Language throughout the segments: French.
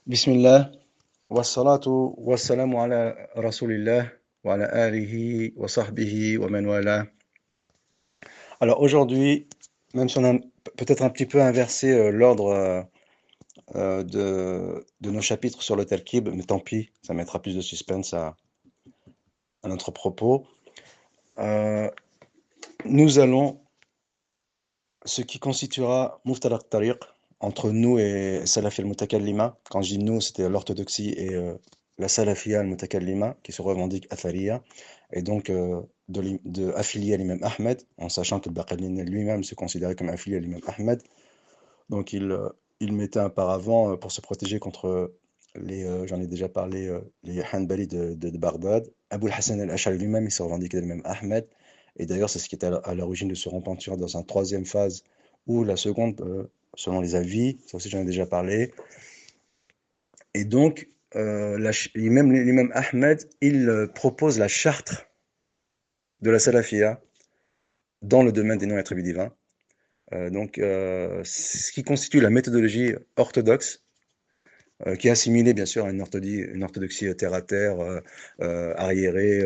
Bismillah, wassalatu wassalamu ala rasulillah wa ala alihi wa sahbihi wa man wala. Alors aujourd'hui, même si on a peut-être un petit peu inversé l'ordre de nos chapitres sur le Talkib, mais tant pis, ça mettra plus de suspense à notre propos. Euh, Nous allons, ce qui constituera Muftarak Tariq entre nous et Salafi al-Mutakallima. Quand je dis nous, c'était l'orthodoxie et la Salafia al-Mutakallima qui se revendique Athariya et donc affilié à l'imam Ahmed, en sachant que Baqalini lui-même se considérait comme affilié à l'imam Ahmed. Donc il mettait un paravent pour se protéger contre j'en ai déjà parlé, les Hanbali de Bagdad. Abu al-Hassan al-Ash'ari lui-même, il se revendiquait de l'imam Ahmed. Et d'ailleurs, c'est ce qui était à l'origine de ce repentir dans une troisième phase ou la seconde, selon les avis. Ça aussi, j'en ai déjà parlé. Et donc, même l'imam Ahmed, il propose la charte de la Salafia dans le domaine des non-attributs divins. Ce qui constitue la méthodologie orthodoxe, qui est assimilée bien sûr à une orthodoxie terre à terre, arriérée,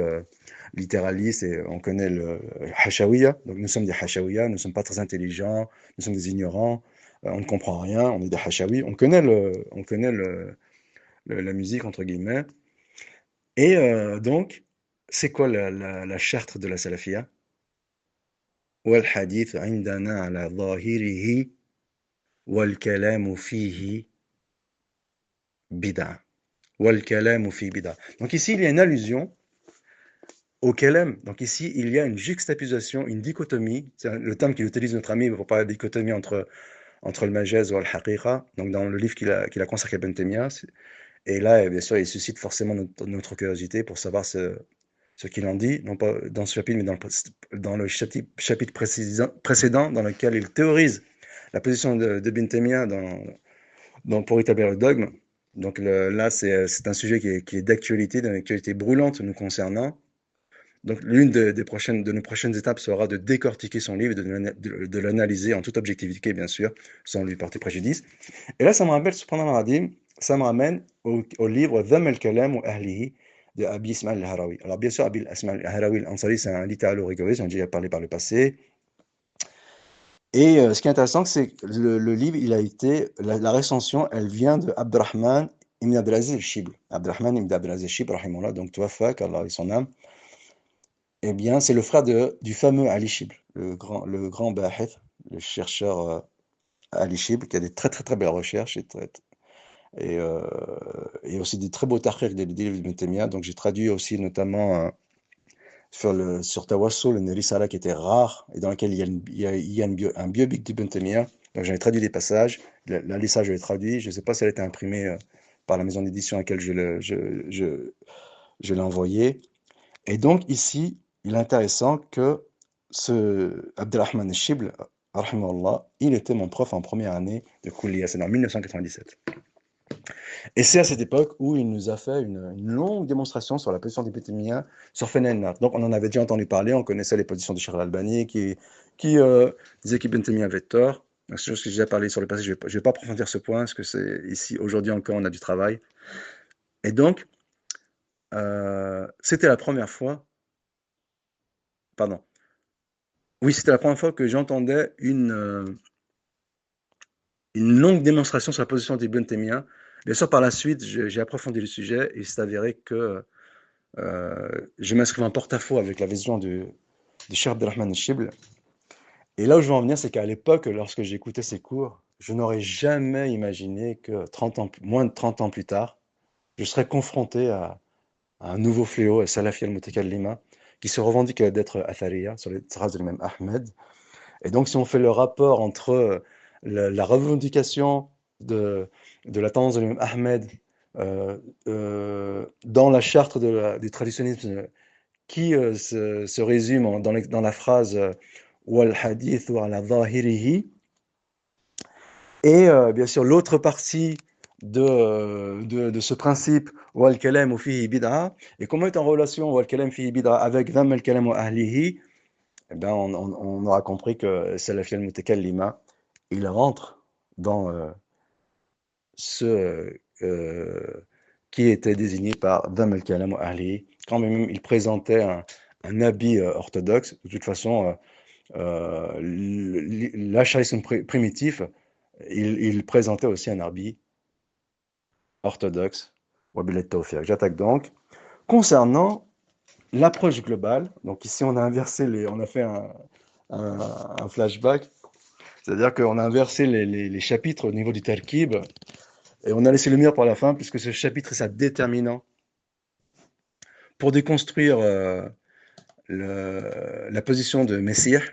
littéraliste, et on connaît le Hashawiya. Donc nous sommes des Hashawiya, nous ne sommes pas très intelligents, nous sommes des ignorants, on ne comprend rien, on est des Hashawi. On connaît la musique, entre guillemets. Et donc, c'est quoi la charte de la Salafia? والحديث عندنا على ظاهره والكلام فيه بدعة والكلام فيه بدعة. Donc ici, il y a une allusion au kalam. Donc ici, il y a une juxtaposition, une dichotomie. C'est le terme qu'il utilise notre ami pour parler de dichotomie entre le majaz ou le haqiqa. Donc dans le livre qu'il a consacré à Ibn Taymiyyah. Et là, bien sûr, il suscite forcément notre curiosité pour savoir ce qu'il en dit, non pas dans ce chapitre, mais dans le chapitre précédent, dans lequel il théorise la position de Ibn Taymiyyah pour établir le dogme. Donc là, c'est un sujet qui est d'actualité, d'une actualité brûlante nous concernant. Donc l'une de nos prochaines étapes sera de décortiquer son livre, de l'analyser en toute objectivité, bien sûr, sans lui porter préjudice. Et là, ça me rappelle, cependant, Radim, ça me ramène au livre Dhamm al-Kalam wa Ahlihi de Abi Ismail al-Harawi. Alors, bien sûr, Abi Ismail al-Harawi al-Ansari, c'est un littéralo-rigoriste, j'en ai déjà parlé par le passé. Et ce qui est intéressant, c'est que le livre, la recension, elle vient de Abdurrahman ibn Abdelaziz al-Shibl. Abdurrahman ibn Abdelaziz al-Shibl, rahimahullah, donc Tuwafa, qu'Allah ait son âme. Eh bien, c'est le frère du fameux Ali Shibl, le grand Bahith, le chercheur Ali Shibl, qui a des très très très belles recherches et, euh, et aussi des très beaux tahqiq des livres d'Ibn Taymiyyah. Donc j'ai traduit aussi notamment sur Tawassul, une risala qui était rare et dans laquelle il y a un biopic d'Ibn Taymiyyah. Donc j'en ai traduit des passages. La lissa, je l'ai traduit. Je ne sais pas si elle a été imprimée par la maison d'édition à laquelle je l'ai envoyé. Et donc ici, il est intéressant que ce Abdelrahman al-Shibl, rahimahullah, il était mon prof en première année de Kulliya, c'est en 1997. Et c'est à cette époque où il nous a fait une longue démonstration sur la position des Pétémiens sur Fenelnat. Donc on en avait déjà entendu parler, on connaissait les positions de Cheikh al-Albani qui disait qu'Ibn Taymiyyah avait tort. C'est chose que j'ai déjà parlé sur le passé, je ne vais pas approfondir ce point, parce que c'est ici, aujourd'hui encore, on a du travail. Et donc, c'était la première fois, pardon, oui, c'était la première fois que j'entendais une longue démonstration sur la position d'Ibn Taymiyyah. Bien sûr, par la suite, j'ai approfondi le sujet et il s'est avéré que je m'inscrivais en porte-à-faux avec la vision du Cheikh Abdelrahman al-Shibl. Et là où je veux en venir, c'est qu'à l'époque, lorsque j'écoutais ces cours, je n'aurais jamais imaginé que moins de 30 ans plus tard, je serais confronté à un nouveau fléau, à Salafi al-Mutakallima, qui se revendique d'être Athariya, sur les traces de l'imam Ahmed. Et donc, si on fait le rapport entre la revendication de, de la tendance de l'imam Ahmed dans la charte du traditionnisme qui se résume dans la phrase wal hadith wa ala zahirihi et bien sûr l'autre partie de ce principe wal kalam fihi bid'a et comment est en relation wal kalam fihi bid'a avec dhamm al kalam wa ahlihi, eh ben on aura compris que Salafi al-Mutakallima il rentre dans ce euh, qui était désigné par Dam al-Kalam wa Ahli. Quand même il présentait un habit orthodoxe, de toute façon, l'acharisme primitif, il présentait aussi un habit orthodoxe. Wabillahi tawfiq. J'attaque donc. Concernant l'approche globale, donc ici on a inversé on a fait un, un flashback, c'est-à-dire qu'on a inversé les chapitres au niveau du tarkib et on a laissé le meilleur pour la fin puisque ce chapitre est ça déterminant pour déconstruire la position de Messire.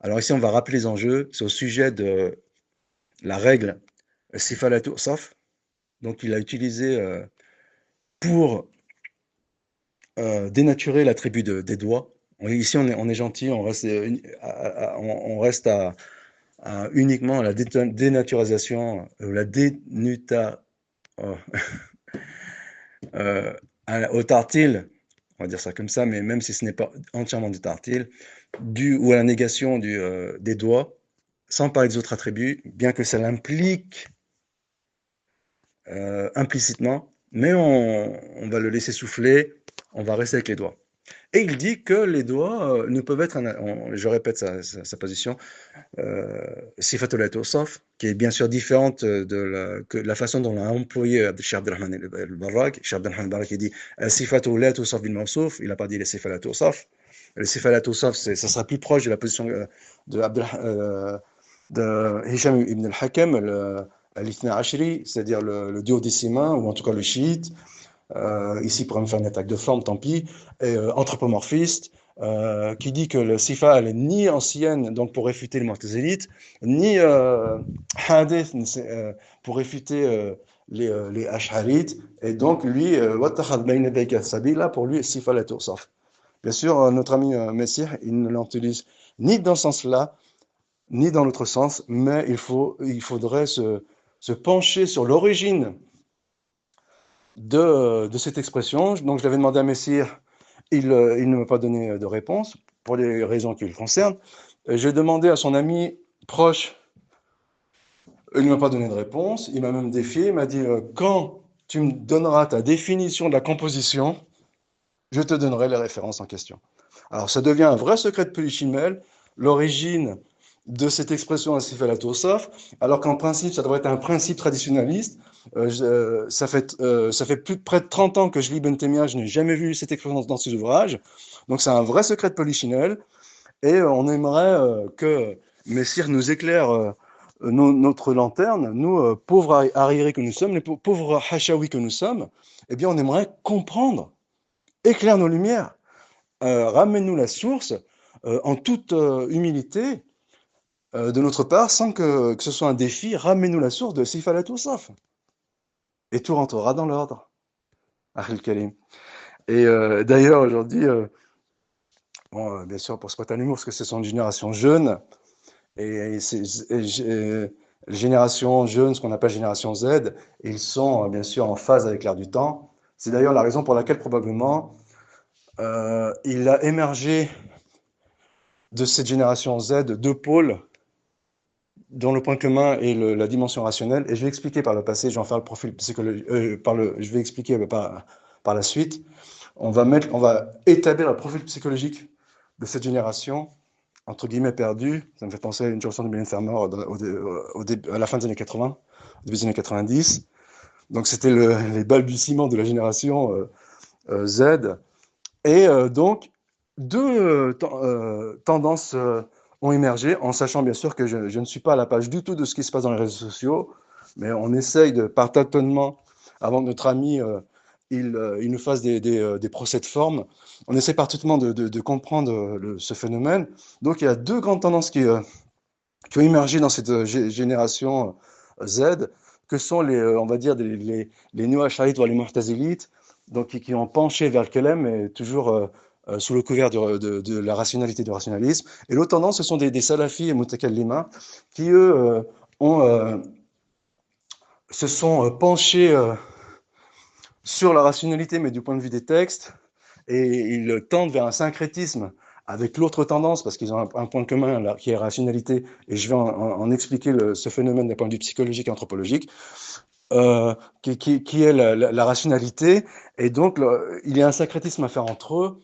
Alors ici on va rappeler les enjeux, c'est au sujet de la règle Sifalatu Saf, donc il a utilisé pour dénaturer l'attribut des doigts. Ici on est gentil, on reste uniquement à la dénaturisation, la dénuta, oh, au tartile, on va dire ça comme ça, mais même si ce n'est pas entièrement du tartile, ou à la négation des doigts, sans parler des autres attributs, bien que ça l'implique implicitement, mais on va le laisser souffler, on va rester avec les doigts. Et il dit que les doigts ne peuvent être, je répète sa position, Sifatul Awsaf, qui est bien sûr différente de la façon dont on a employé Cheikh Abdelrahman al-Barrak. Cheikh Abdelrahman al-Barrak, il dit Sifatul Awsaf bil Mawsouf, il n'a pas dit les Sifatul Awsaf. Le Sifatul Awsaf, ça sera plus proche de la position de Hisham ibn al-Hakam, l'Ithna Ashri, c'est-à-dire le duodécimain, ou en tout cas le chiite. Ici, pour me faire une attaque de forme, tant pis, et anthropomorphiste, qui dit que le Sifa, elle est ni ancienne, donc pour réfuter les Mu'tazilites, ni hadith, pour réfuter les Ash'arites, et donc lui, Wattakhad bayna dayka sabila, pour lui, Sifa la Tursaf. Bien sûr, notre ami Messire, il ne l'utilise ni dans ce sens-là, ni dans l'autre sens, mais il faudrait se pencher sur l'origine de cette expression. Donc je l'avais demandé à Messire, il ne m'a pas donné de réponse, pour les raisons qui le concernent. J'ai demandé à son ami proche, il ne m'a pas donné de réponse, il m'a même défié, il m'a dit quand tu me donneras ta définition de la composition, je te donnerai les références en question. Alors ça devient un vrai secret de Polychimel, l'origine de cette expression Asifal Tosaf, alors qu'en principe, ça devrait être un principe traditionnaliste. Ça fait plus de près de 30 ans que je lis Ben Temia, je n'ai jamais vu cette expression dans ses ouvrages. Donc c'est un vrai secret de Polychinelle, et on aimerait que Messire nous éclaire notre lanterne, nous, pauvres arriérés que nous sommes, les pauvres hachaouis que nous sommes, eh bien on aimerait comprendre, éclaire nos lumières, ramène-nous la source en toute humilité, de notre part, sans que ce soit un défi, ramène-nous la source de Sifal Saf. Et tout rentrera dans l'ordre. Akhil Karim. Et d'ailleurs, aujourd'hui, bon, bien sûr, pour Squat à l'humour, parce que c'est son génération jeune, et génération jeune, ce qu'on appelle génération Z, ils sont bien sûr en phase avec l'air du temps. C'est d'ailleurs la raison pour laquelle probablement il a émergé de cette génération Z deux pôles dont le point commun est la dimension rationnelle, et je vais expliquer par le passé, je vais en faire le profil psychologique, je vais expliquer par la suite. On va établir le profil psychologique de cette génération, entre guillemets perdue. Ça me fait penser à une chanson de Mylène Farmer à la fin des années 80, au début des années 90. Donc c'était les balbutiements de la génération Z. Et donc, deux tendances ont émergé, en sachant bien sûr que je ne suis pas à la page du tout de ce qui se passe dans les réseaux sociaux, mais on essaye par tâtonnement, avant que notre ami il nous fasse des procès de forme, on essaie par tâtonnement de comprendre ce phénomène. Donc il y a deux grandes tendances qui ont émergé dans cette génération Z, que sont on va dire, les néo-asharites ou les mu'tazilites, donc qui ont penché vers le Kelem, et toujours sous le couvert de la rationalité, du rationalisme. Et l'autre tendance, ce sont des salafis et mutakallima qui, eux, se sont penchés sur la rationalité, mais du point de vue des textes, et ils tendent vers un syncrétisme avec l'autre tendance, parce qu'ils ont un point commun là, qui est la rationalité, et je vais en expliquer ce phénomène d'un point de vue psychologique et anthropologique. euh, qui est la rationalité, et donc il y a un syncrétisme à faire entre eux,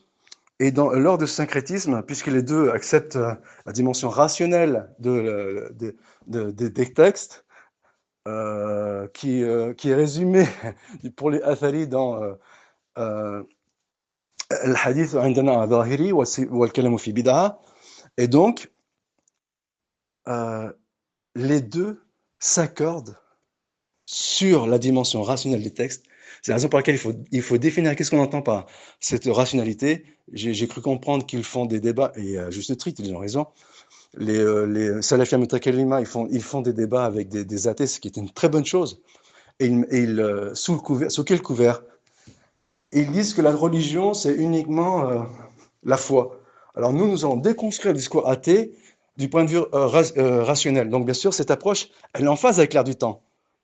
et lors de ce syncrétisme, puisque les deux acceptent la dimension rationnelle des textes, qui est résumée pour les Athari dans euh, الحديث عندنا ظاهري والكلام في بدعة. Et donc, euh, les deux s'accordent sur la dimension rationnelle des textes. C'est la raison pour laquelle il faut définir qu'est-ce qu'on entend par cette rationalité. J'ai cru comprendre qu'ils font des débats, et à juste titre, ils ont raison. Les Salafia Mutakallima, ils font des débats avec des athées, ce qui est une très bonne chose. Sous quel couvert? Ils disent que la religion, c'est uniquement la foi. Alors nous allons déconstruire le discours athée du point de vue rationnel. Donc bien sûr, cette approche, elle est en phase avec l'air du temps.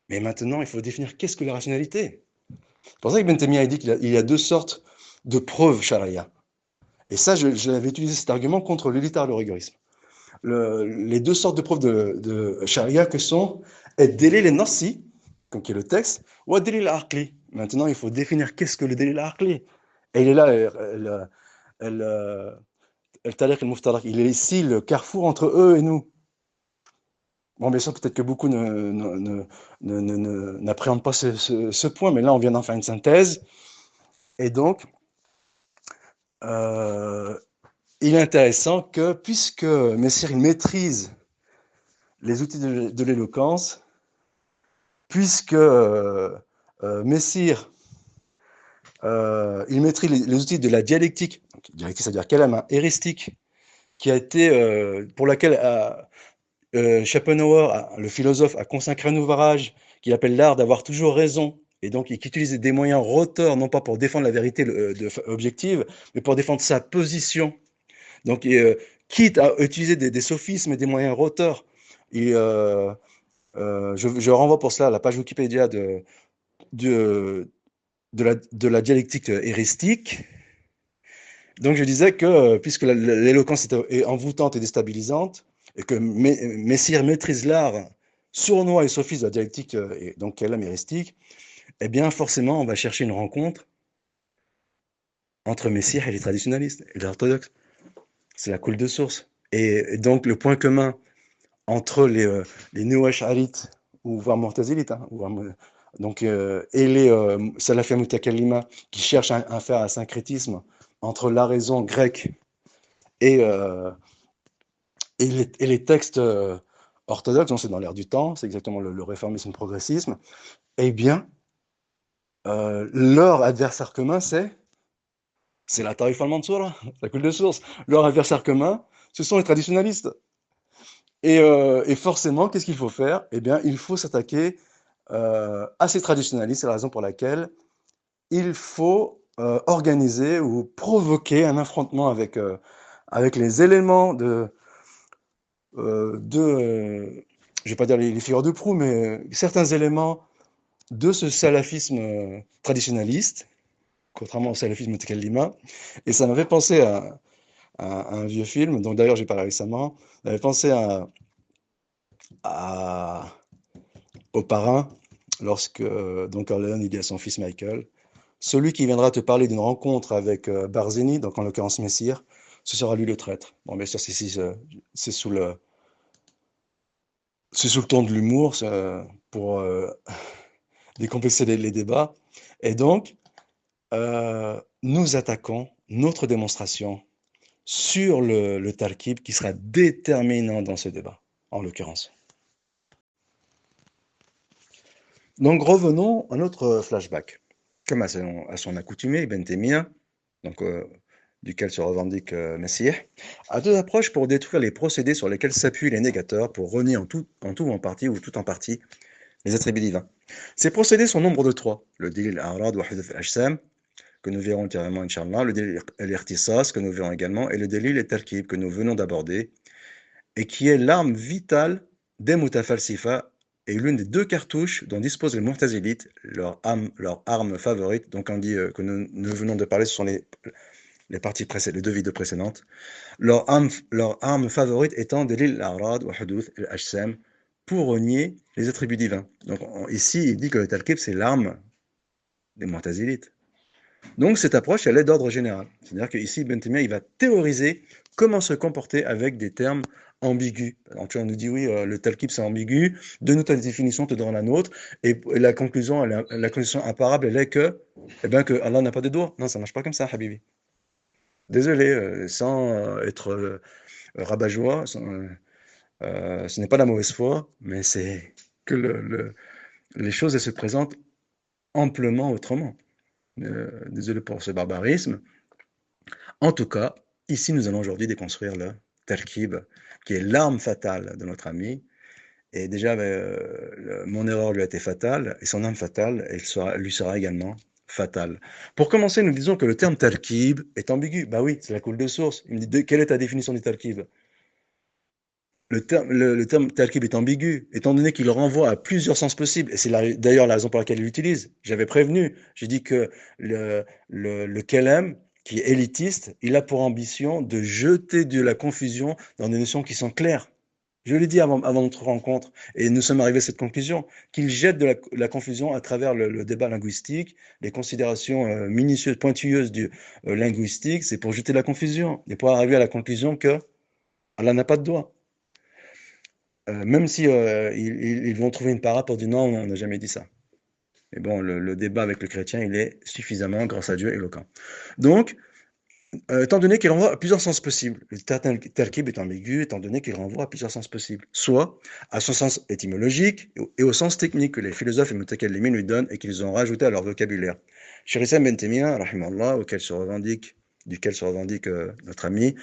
Mais maintenant, il faut définir qu'est-ce que la rationalité. C'est pour ça que Ben Taimiyya a dit qu'il y a deux sortes de preuves charia. Et ça, j'avais utilisé cet argument contre l'élitaire et le rigorisme. Les deux sortes de preuves de charia que sont ad-dalil al-nassi, comme qui est le texte, ou ad-dalil al-aqli. Maintenant, il faut définir qu'est-ce que le dalil al-aqli. Et il est là, el-tariq al-muftarak. Il est ici le carrefour entre eux et nous. Bon, bien sûr, peut-être que beaucoup n'appréhendent pas ce point, mais là, on vient d'en faire une synthèse. Et donc, euh, il est intéressant que, puisque Messire il maîtrise les outils de l'éloquence, puisque Messire il maîtrise les outils de la dialectique, dialectique c'est-à-dire kalam héristique, qui a été, pour laquelle Schopenhauer, le philosophe, a consacré un ouvrage qu'il appelle l'art d'avoir toujours raison, et donc qui utilise des moyens rhétors, non pas pour défendre la vérité objective, mais pour défendre sa position. Donc, quitte à utiliser des sophismes et des moyens rhétors, et, je renvoie pour cela à la page Wikipédia de, de la dialectique héristique. Donc, je disais que, puisque l'éloquence est envoûtante et déstabilisante, et que Messire maîtrise l'art sournois et sophiste de la dialectique, et donc kalam héristique, eh bien, forcément, on va chercher une rencontre entre Messire et les traditionalistes et les orthodoxes. C'est la coule de source. Et donc, le point commun entre les néo-ash'arites, ou voire mu'tazilites, hein, donc, et les salafia mutakallima, qui cherchent à faire un syncrétisme entre la raison grecque et, et les textes orthodoxes, donc c'est dans l'air du temps, c'est exactement le réformisme, le progressisme, eh bien, leur adversaire commun, c'est la Taïf al-Mansoura, la coule de source. Leur adversaire commun, ce sont les traditionalistes. Et forcément, qu'est-ce qu'il faut faire? Eh bien, il faut s'attaquer à ces traditionalistes. C'est la raison pour laquelle il faut organiser ou provoquer un affrontement avec les éléments je ne vais pas dire les figures de proue, mais certains éléments de ce salafisme traditionnaliste, contrairement au salafisme Tekallima. Et ça m'avait pensé à un vieux film, dont d'ailleurs j'ai parlé récemment. J'avais pensé à, au parrain, lorsque Don Corleone il dit à son fils Michael, celui qui viendra te parler d'une rencontre avec Barzini, donc en l'occurrence Messire, ce sera lui le traître. Bon, bien sûr, c'est sous le ton de l'humour, pour décomplexer les débats. Et donc, nous attaquons notre démonstration sur le Tarkib qui sera déterminant dans ce débat, en l'occurrence. Donc revenons à notre flashback. Comme à son accoutumée, Ibn Taymiyyah, donc, duquel se revendique Messih, a deux approches pour détruire les procédés sur lesquels s'appuient les négateurs pour renier en tout ou en partie, ou tout en partie, les attributs divins. Ces procédés sont nombre de trois. Le Dalil al-A'rad wa Huduth al-Ajsam, que nous verrons ultérieurement, Inch'Allah, le Dalil al-Irtisas, que nous verrons également, et le Dalil al-Tarkib, que nous venons d'aborder, et qui est l'arme vitale des Mutafalsifa et l'une des deux cartouches dont disposent les Mu'tazilites, leur arme favorite. Donc on dit que nous venons de parler, ce sont les parties les deux vidéos précédentes. Leur arme favorite étant Dalil al-A'rad wa Huduth al-Ajsam, pour renier les attributs divins. Donc ici, il dit que le talqib, c'est l'arme des mu'tazilites. Donc cette approche, elle est d'ordre général. C'est-à-dire qu'ici, Ibn Taymiyyah, il va théoriser comment se comporter avec des termes ambigus. Alors, tu vois, on nous dit, oui, le talqib, c'est ambigu, donne-nous ta définition, te donne la nôtre, et la conclusion, la conclusion imparable, elle est que, eh ben, que Allah n'a pas de doigts. Non, ça marche pas comme ça, Habibi. Désolé, sans être rabat-joie, ce n'est pas la mauvaise foi, mais c'est que les choses, elles se présentent amplement autrement. Désolé pour ce barbarisme. En tout cas, ici, nous allons aujourd'hui déconstruire le talqib, qui est l'arme fatale de notre ami. Et déjà, mon erreur lui a été fatale, et son arme fatale, lui sera également fatale. Pour commencer, nous disons que le terme talqib est ambigu. Bah oui, c'est la coule de source. Il me dit, quelle est ta définition du talqib? Le terme talqib est ambigu, étant donné qu'il renvoie à plusieurs sens possibles. Et c'est d'ailleurs la raison pour laquelle il l'utilise. J'avais prévenu. J'ai dit que le kelem, qui est élitiste, il a pour ambition de jeter de la confusion dans des notions qui sont claires. Je l'ai dit avant notre rencontre, et nous sommes arrivés à cette conclusion, qu'il jette de la confusion à travers le débat linguistique, les considérations minutieuses, pointilleuses du linguistique, c'est pour jeter de la confusion, et pour arriver à la conclusion que Allah n'a pas de doigt. Même si ils vont trouver une parade pour dire non, on n'a jamais dit ça. Mais bon, le débat avec le chrétien, il est suffisamment, grâce à Dieu, éloquent. Donc, étant donné qu'il renvoie à plusieurs sens possibles, le talqib est ambigu, étant donné qu'il renvoie à plusieurs sens possibles, soit à son sens étymologique et au sens technique que les philosophes et mutakallimin lui donnent et qu'ils ont rajouté à leur vocabulaire. Cheikh Islam Ibn Taymiyyah, rahimallah, duquel se revendique notre ami,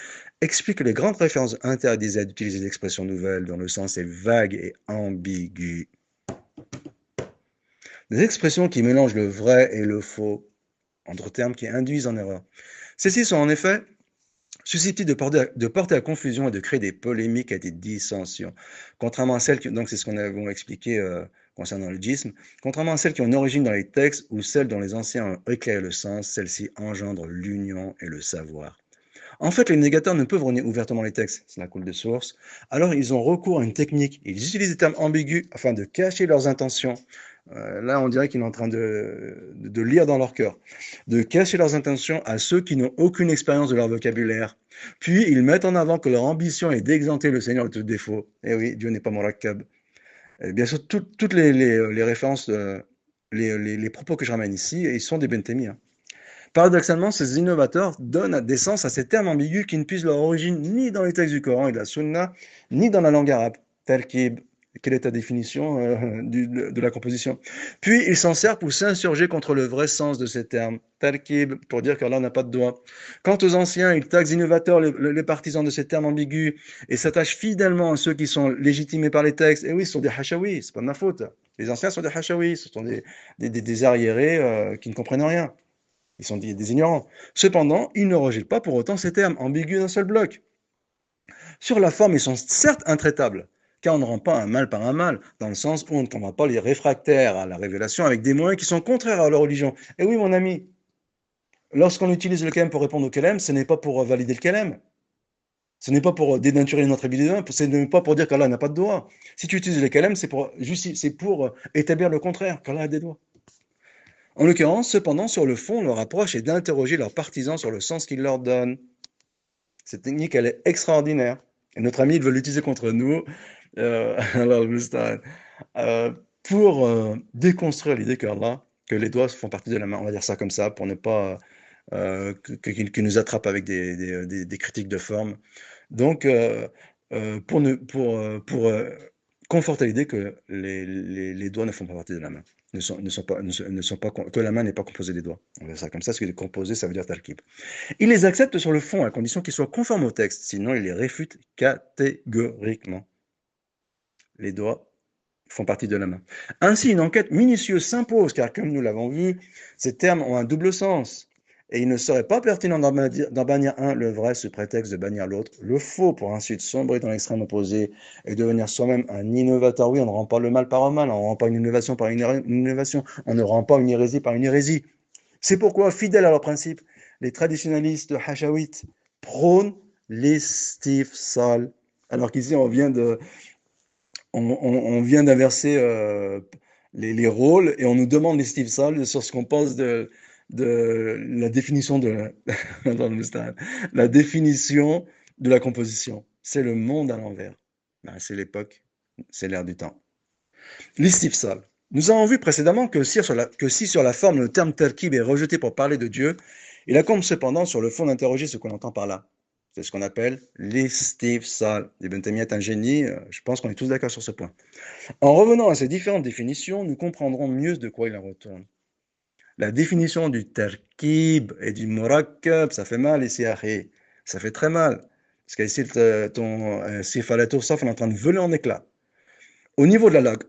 explique que les grandes références interdisaient d'utiliser des expressions nouvelles dont le sens est vague et ambigu. Des expressions qui mélangent le vrai et le faux, entre termes qui induisent en erreur. Celles-ci sont en effet susceptibles de porter à confusion et de créer des polémiques et des dissensions. Contrairement à celles qui, donc c'est ce qu'on a expliqué concernant le djisme, contrairement à celles qui ont une origine dans les textes ou celles dont les anciens ont éclairé le sens, celles-ci engendrent l'union et le savoir. En fait, les négateurs ne peuvent renier ouvertement les textes, c'est la coule de source. Alors, ils ont recours à une technique. Ils utilisent des termes ambigus afin de cacher leurs intentions. Là, on dirait qu'ils sont en train de lire dans leur cœur, de cacher leurs intentions à ceux qui n'ont aucune expérience de leur vocabulaire. Puis, ils mettent en avant que leur ambition est d'exempter le Seigneur de tout défaut. Eh oui, Dieu n'est pas murakkab. Bien sûr, toutes les références, les propos que je ramène ici, ils sont des Ibn Taymiyyah. Paradoxalement, ces innovateurs donnent des sens à ces termes ambigus qui ne puisent leur origine ni dans les textes du Coran et de la Sunna, ni dans la langue arabe, talqib. Quelle est ta définition de la composition? Puis, ils s'en servent pour s'insurger contre le vrai sens de ces termes, talqib, pour dire qu'Allah n'a pas de doigt. Quant aux anciens, ils taxent innovateurs les partisans de ces termes ambigus et s'attachent fidèlement à ceux qui sont légitimés par les textes. Et oui, ce sont des hachawis, c'est pas de ma faute. Les anciens sont des hachawis, ce sont des arriérés qui ne comprennent rien. Ils sont des ignorants. Cependant, ils ne rejettent pas pour autant ces termes ambigus d'un seul bloc. Sur la forme, ils sont certes intraitables, car on ne rend pas un mal par un mal, dans le sens où on ne combat pas les réfractaires à la révélation avec des moyens qui sont contraires à leur religion. Et oui, mon ami, lorsqu'on utilise le kalem pour répondre au kalem, ce n'est pas pour valider le kalem. Ce n'est pas pour dénaturer notre divin, ce n'est pas pour dire qu'Allah n'a pas de doigts. Si tu utilises le kalem, c'est pour établir le contraire, qu'Allah a des doigts. En l'occurrence, cependant, sur le fond, leur approche est d'interroger leurs partisans sur le sens qu'ils leur donnent. Cette technique, elle est extraordinaire. Et notre ami, il veut l'utiliser contre nous pour déconstruire l'idée que les doigts font partie de la main. On va dire ça comme ça, pour ne pas qu'ils nous attrapent avec des critiques de forme. Donc, pour conforter l'idée que les doigts ne font pas partie de la main. Que la main n'est pas composée des doigts. On va dire ça comme ça, parce que composé, ça veut dire talqib. Il les accepte sur le fond, à condition qu'ils soient conformes au texte, sinon il les réfute catégoriquement. Les doigts font partie de la main. Ainsi, une enquête minutieuse s'impose, car comme nous l'avons vu, ces termes ont un double sens. Et il ne serait pas pertinent d'en bannir un, le vrai, sous prétexte de bannir l'autre, le faux, pour ensuite sombrer dans l'extrême opposé et devenir soi-même un innovateur. Oui, on ne rend pas le mal par un mal, on ne rend pas une innovation par une innovation, on ne rend pas une hérésie par une hérésie. C'est pourquoi, fidèles à leurs principes, les traditionalistes hachawites prônent l'istifsal. Alors qu'ici, on vient on vient d'inverser les rôles et on nous demande l'estifsal sur ce qu'on pense de la définition de dans le stade, la définition de la composition. C'est le monde à l'envers. Ben, c'est l'époque, c'est l'ère du temps. L'istifsal. Nous avons vu précédemment que si sur la forme le terme terkib est rejeté pour parler de Dieu, il incombe cependant sur le fond d'interroger ce qu'on entend par là. C'est ce qu'on appelle l'istifsal. Ibn Taymiyyah est un génie, je pense qu'on est tous d'accord sur ce point. En revenant à ces différentes définitions, nous comprendrons mieux de quoi il en retourne. La définition du terkib et du murakkab, ça fait mal ici, Ahé. Ça fait très mal. Parce qu'ici, ton sifalato saf est en train de voler en éclats. Au niveau de la langue,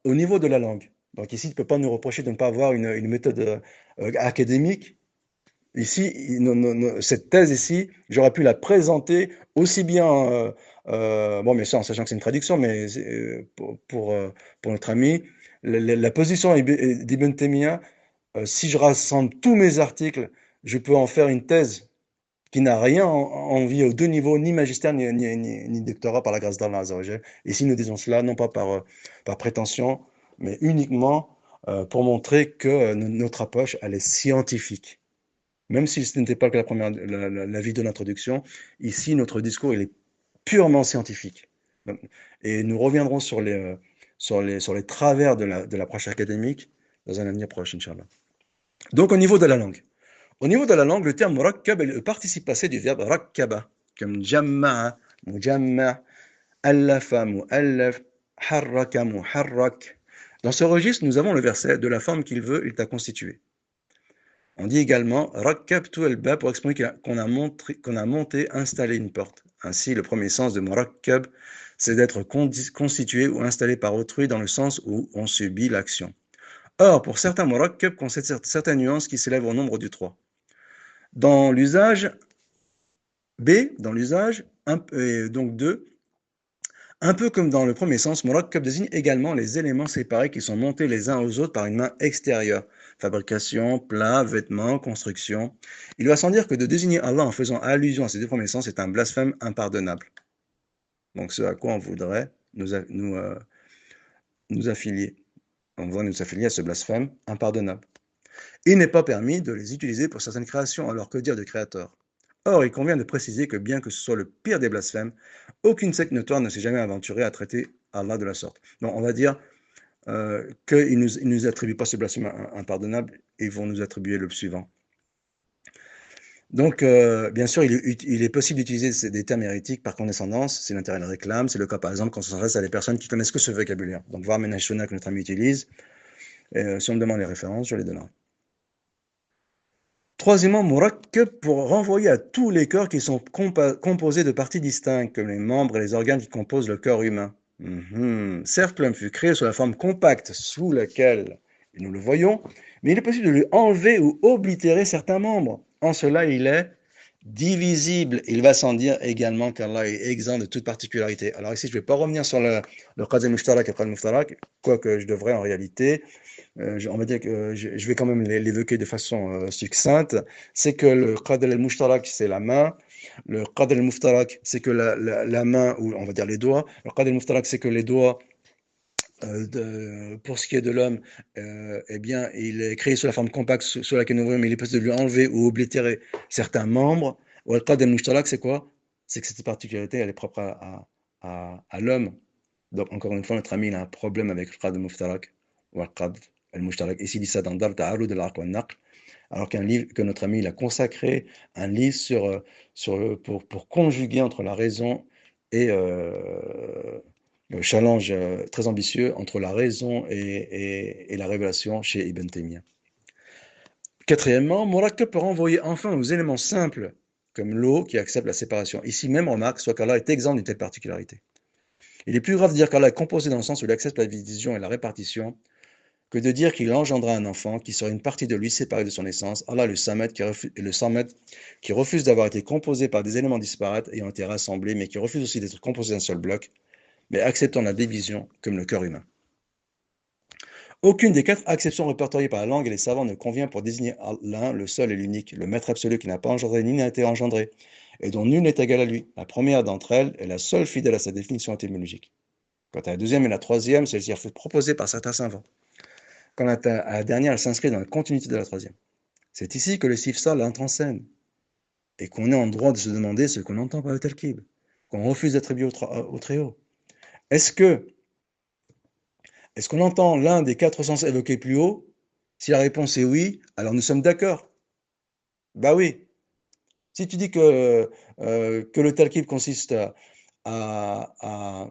au niveau de la langue. Donc ici, tu ne peux pas nous reprocher de ne pas avoir une méthode académique. Ici, cette thèse ici, j'aurais pu la présenter aussi bien, bon, mais ça en sachant que c'est une traduction, mais pour notre ami, la position d'Ibn Taymiyyah, si je rassemble tous mes articles, je peux en faire une thèse qui n'a rien envie aux deux niveaux, ni magistère, ni doctorat par la grâce d'Allah Azzawajal. Ici, nous disons cela non pas par prétention, mais uniquement pour montrer que notre approche, elle est scientifique. Même si ce n'était pas que la vie de l'introduction, ici, notre discours, il est purement scientifique. Et nous reviendrons sur les travers de l'approche académique dans un avenir proche, Inch'Allah. Donc, au niveau de la langue. Au niveau de la langue, le terme murakkab est le participe passé du verbe rakkaba, comme jamma'a, mujamma', allafa, mu'allaf, harraka, muharrak. Dans ce registre, nous avons le verset de la forme qu'il veut, il t'a constitué. On dit également rakkabtu al-bab pour exprimer qu'on a monté, installé une porte. Ainsi, le premier sens de murakkab, c'est d'être constitué ou installé par autrui dans le sens où on subit l'action. Or, pour certains murakkab concèdent certaines nuances qui s'élèvent au nombre du 3. Dans l'usage dans l'usage, donc 2, un peu comme dans le premier sens, murakkab désigne également les éléments séparés qui sont montés les uns aux autres par une main extérieure. Fabrication, plat, vêtements, construction. Il va sans dire que de désigner Allah en faisant allusion à ces deux premiers sens est un blasphème impardonnable. Donc ce à quoi on voudrait nous affilier. On voit nous affilier à ce blasphème impardonnable. Il n'est pas permis de les utiliser pour certaines créations, alors que dire de créateur? Or, il convient de préciser que bien que ce soit le pire des blasphèmes, aucune secte notoire ne s'est jamais aventurée à traiter Allah de la sorte. Donc, on va dire qu'ils ne nous attribuent pas ce blasphème impardonnable, ils vont nous attribuer le suivant. Donc, bien sûr, il est possible d'utiliser des termes hérétiques par condescendance, si l'intérêt le réclame. C'est le cas, par exemple, quand on s'adresse à des personnes qui connaissent que ce vocabulaire. Donc, voir Menachona que notre ami utilise. Si on me demande les références, je les donnerai. Troisièmement, murakkab pour renvoyer à tous les corps qui sont composés de parties distinctes, comme les membres et les organes qui composent le corps humain. Certes, l'homme fut créé sous la forme compacte sous laquelle nous le voyons, mais il est possible de lui enlever ou oblitérer certains membres. En cela, il est divisible. Il va sans dire également qu'Allah est exempt de toute particularité. Alors ici, je ne vais pas revenir sur le qad al-mushtarak et qad al-mushtarak, quoique je devrais en réalité. On va dire que je vais quand même l'évoquer de façon succincte. C'est que le qad al-mushtarak, c'est la main. Le qad al-muftarak, c'est que la main, ou on va dire les doigts. Le qad al-muftarak, c'est que les doigts, pour ce qui est de l'homme, eh bien, il est créé sous la forme compacte sur laquelle nous voyons, mais il est possible de lui enlever ou oblitérer certains membres. Ou le qad al-mushtarak, c'est quoi? C'est que cette particularité, elle est propre à l'homme. Donc, encore une fois, notre ami, il a un problème avec le qad al-muftarak ou le qad al-mushtarak. Ici, il dit ça dans Dar Ta'arud al-Aql wa al-Naql, alors que notre ami, il a consacré un livre pour conjuguer entre la raison et le challenge très ambitieux entre la raison et la révélation chez Ibn Taymiyyah. Quatrièmement, murakkab peut renvoyer enfin aux éléments simples, comme l'eau qui accepte la séparation. Ici même, remarque, soit qu'Allah est exempt d'une telle particularité. Il est plus grave de dire qu'Allah est composé dans le sens où il accepte la division et la répartition, que de dire qu'il engendra un enfant qui serait une partie de lui séparée de son essence. Allah le Samad qui refuse d'avoir été composé par des éléments disparates ayant été rassemblés, mais qui refuse aussi d'être composé d'un seul bloc, mais acceptant la division comme le cœur humain. Aucune des 4 acceptions répertoriées par la langue et les savants ne convient pour désigner l'un, le seul et l'unique, le maître absolu qui n'a pas engendré ni n'a été engendré, et dont nul n'est égal à lui. La première d'entre elles est la seule fidèle à sa définition étymologique. Quant à la deuxième et la troisième, celle-ci a été proposée par certains savants. Quant à la dernière, elle s'inscrit dans la continuité de la troisième. C'est ici que le sifsal entre en scène, et qu'on est en droit de se demander ce qu'on entend par le talkib, qu'on refuse d'attribuer au Très-Haut. Est-ce que Est-ce qu'on entend l'un des quatre sens évoqués plus haut? Si la réponse est oui, alors nous sommes d'accord. Bah oui. Si tu dis que le talkib consiste à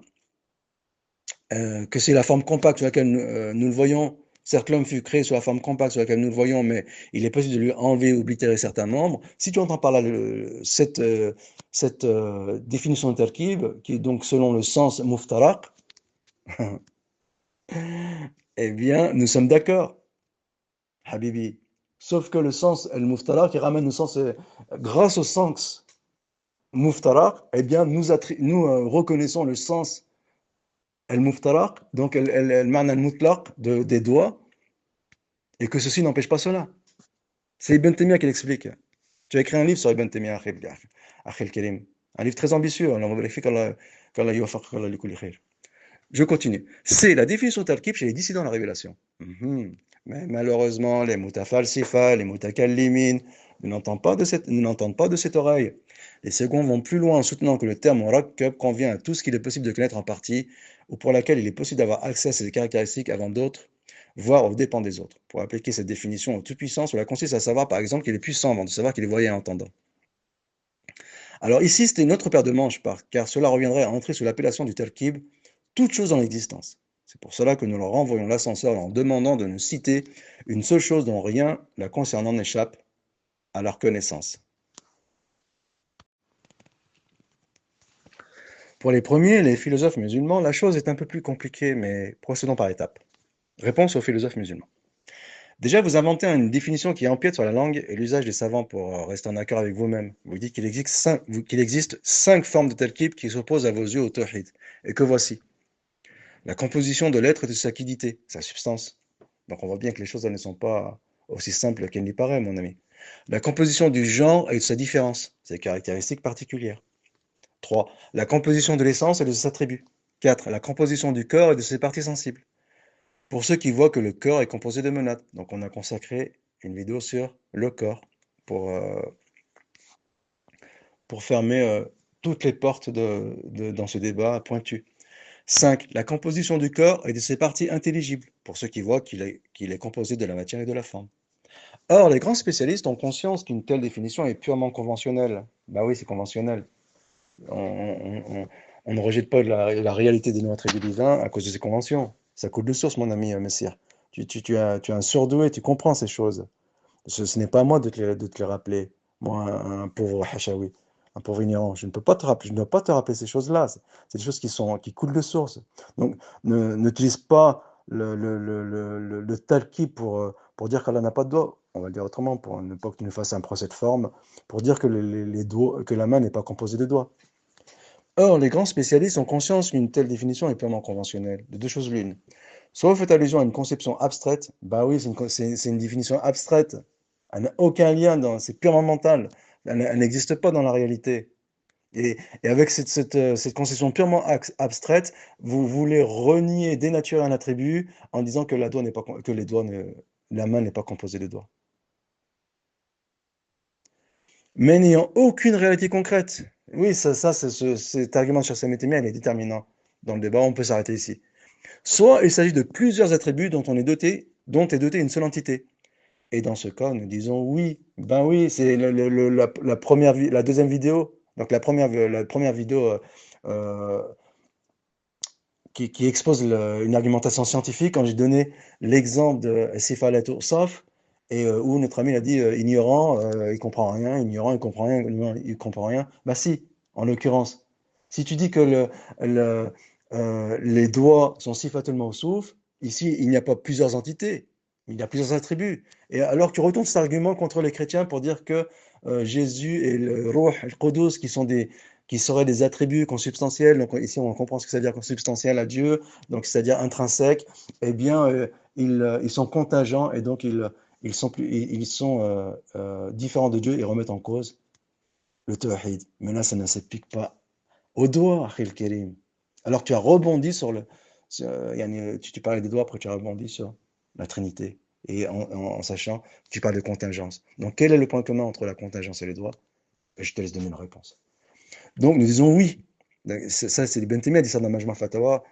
que c'est la forme compacte sur laquelle nous le voyons, certes l'homme fut créé sur la forme compacte sur laquelle nous le voyons, mais il est possible de lui enlever ou oblitérer certains membres. Si tu entends par là cette définition de talkib, qui est donc selon le sens muftaraq, eh bien, nous sommes d'accord. Habibi. Sauf que le sens al-muftaraq, qui ramène le sens, grâce au sens muftaraq, eh bien, nous reconnaissons le sens al-muftaraq, donc al-ma'na al-mutlaq des doigts, et que ceci n'empêche pas cela. C'est Ibn Taymiyyah qui l'explique. Tu as écrit un livre sur Ibn Taymiyyah, Akhil Karim. Un livre très ambitieux. Je continue. C'est la définition de Talkib chez les dissidents de la révélation. Mais malheureusement, les mutafalsifa, les mutakallimin n'entendent pas de cette oreille. Les seconds vont plus loin en soutenant que le terme murakkab convient à tout ce qu'il est possible de connaître en partie, ou pour laquelle il est possible d'avoir accès à ces caractéristiques avant d'autres, voire aux dépens des autres. Pour appliquer cette définition aux toute-puissants, cela consiste à savoir par exemple qu'il est puissant avant de savoir qu'il est voyant et entendant. Alors ici, c'était une autre paire de manches, car cela reviendrait à entrer sous l'appellation du talkib toute chose dans l'existence. C'est pour cela que nous leur renvoyons l'ascenseur en demandant de nous citer une seule chose dont rien la concernant n'échappe à leur connaissance. Pour les premiers, les philosophes musulmans, la chose est un peu plus compliquée, mais procédons par étapes. Réponse aux philosophes musulmans. Déjà, vous inventez une définition qui empiète sur la langue et l'usage des savants pour rester en accord avec vous-même. Vous dites qu'il existe cinq formes de talkib qui s'opposent à vos yeux au tawhid, et que voici. La composition de l'être et de sa quiddité, sa substance. Donc on voit bien que les choses elles ne sont pas aussi simples qu'elles n'y paraissent, mon ami. La composition du genre et de sa différence, ses caractéristiques particulières. 3. La composition de l'essence et de ses attributs. 4. La composition du corps et de ses parties sensibles. Pour ceux qui voient que le corps est composé de monates. Donc on a consacré une vidéo sur le corps pour fermer toutes les portes dans ce débat pointu. 5. La composition du corps et de ses parties intelligibles, pour ceux qui voient qu'il est composé de la matière et de la forme. Or, les grands spécialistes ont conscience qu'une telle définition est purement conventionnelle. Bah oui, c'est conventionnel. On ne rejette pas la réalité des noms attributs divins à cause de ces conventions. Ça coule de source, mon ami Messire. Tu es un surdoué, tu comprends ces choses. Ce n'est pas à moi de te les rappeler. Moi, un pauvre hachaoui, un pauvre ignorant. Je ne peux pas te rappeler, je ne dois pas te rappeler ces choses-là. C'est des choses qui coulent de source. Donc, n'utilise pas le talqi pour dire qu'Allah n'a pas de doigts. On va le dire autrement, pour ne pas que tu nous fasses un procès de forme, pour dire que, les doigts, que la main n'est pas composée de doigts. Or, les grands spécialistes ont conscience qu'une telle définition est purement conventionnelle, de deux choses l'une. Soit vous faites allusion à une conception abstraite, bah oui, c'est une définition abstraite, elle n'a aucun lien, c'est purement mental, elle n'existe pas dans la réalité. Et avec cette conception purement abstraite, vous voulez renier, dénaturer un attribut en disant que la main n'est pas composée de doigts. Mais n'ayant aucune réalité concrète. Oui, cet argument sur Samétémia, il est déterminant dans le débat, on peut s'arrêter ici. Soit il s'agit de plusieurs attributs dont est dotée une seule entité. Et dans ce cas, nous disons oui. Ben oui, c'est la deuxième vidéo. Donc la première vidéo qui expose une argumentation scientifique, quand j'ai donné l'exemple de Sifalet Oursaf, et où notre ami a dit ignorant, il comprend rien, ignorant, il comprend rien, ignorant, il comprend rien. Bah si, en l'occurrence. Si tu dis que les doigts sont Sifatul Mawsouf, ici, il n'y a pas plusieurs entités, il y a plusieurs attributs. Et alors tu retournes cet argument contre les chrétiens pour dire que Jésus et le Ruh, le Qudus, qui seraient des attributs consubstantiels, donc ici on comprend ce que ça veut dire consubstantiel à Dieu, donc c'est-à-dire intrinsèque, eh bien ils sont contingents et donc ils sont différents de Dieu et remettent en cause le tawhid. Mais là, ça ne s'applique pas au doigt, Akhil Karim. Alors tu as rebondi tu parlais des doigts, après tu as rebondi sur la Trinité. Et en sachant, tu parles de contingence. Donc quel est le point commun entre la contingence et les doigts? Ben, je te laisse donner une réponse. Donc nous disons oui. Ça, c'est l'Ibn Taymiyyah dit ça dans Majma' Fatawa.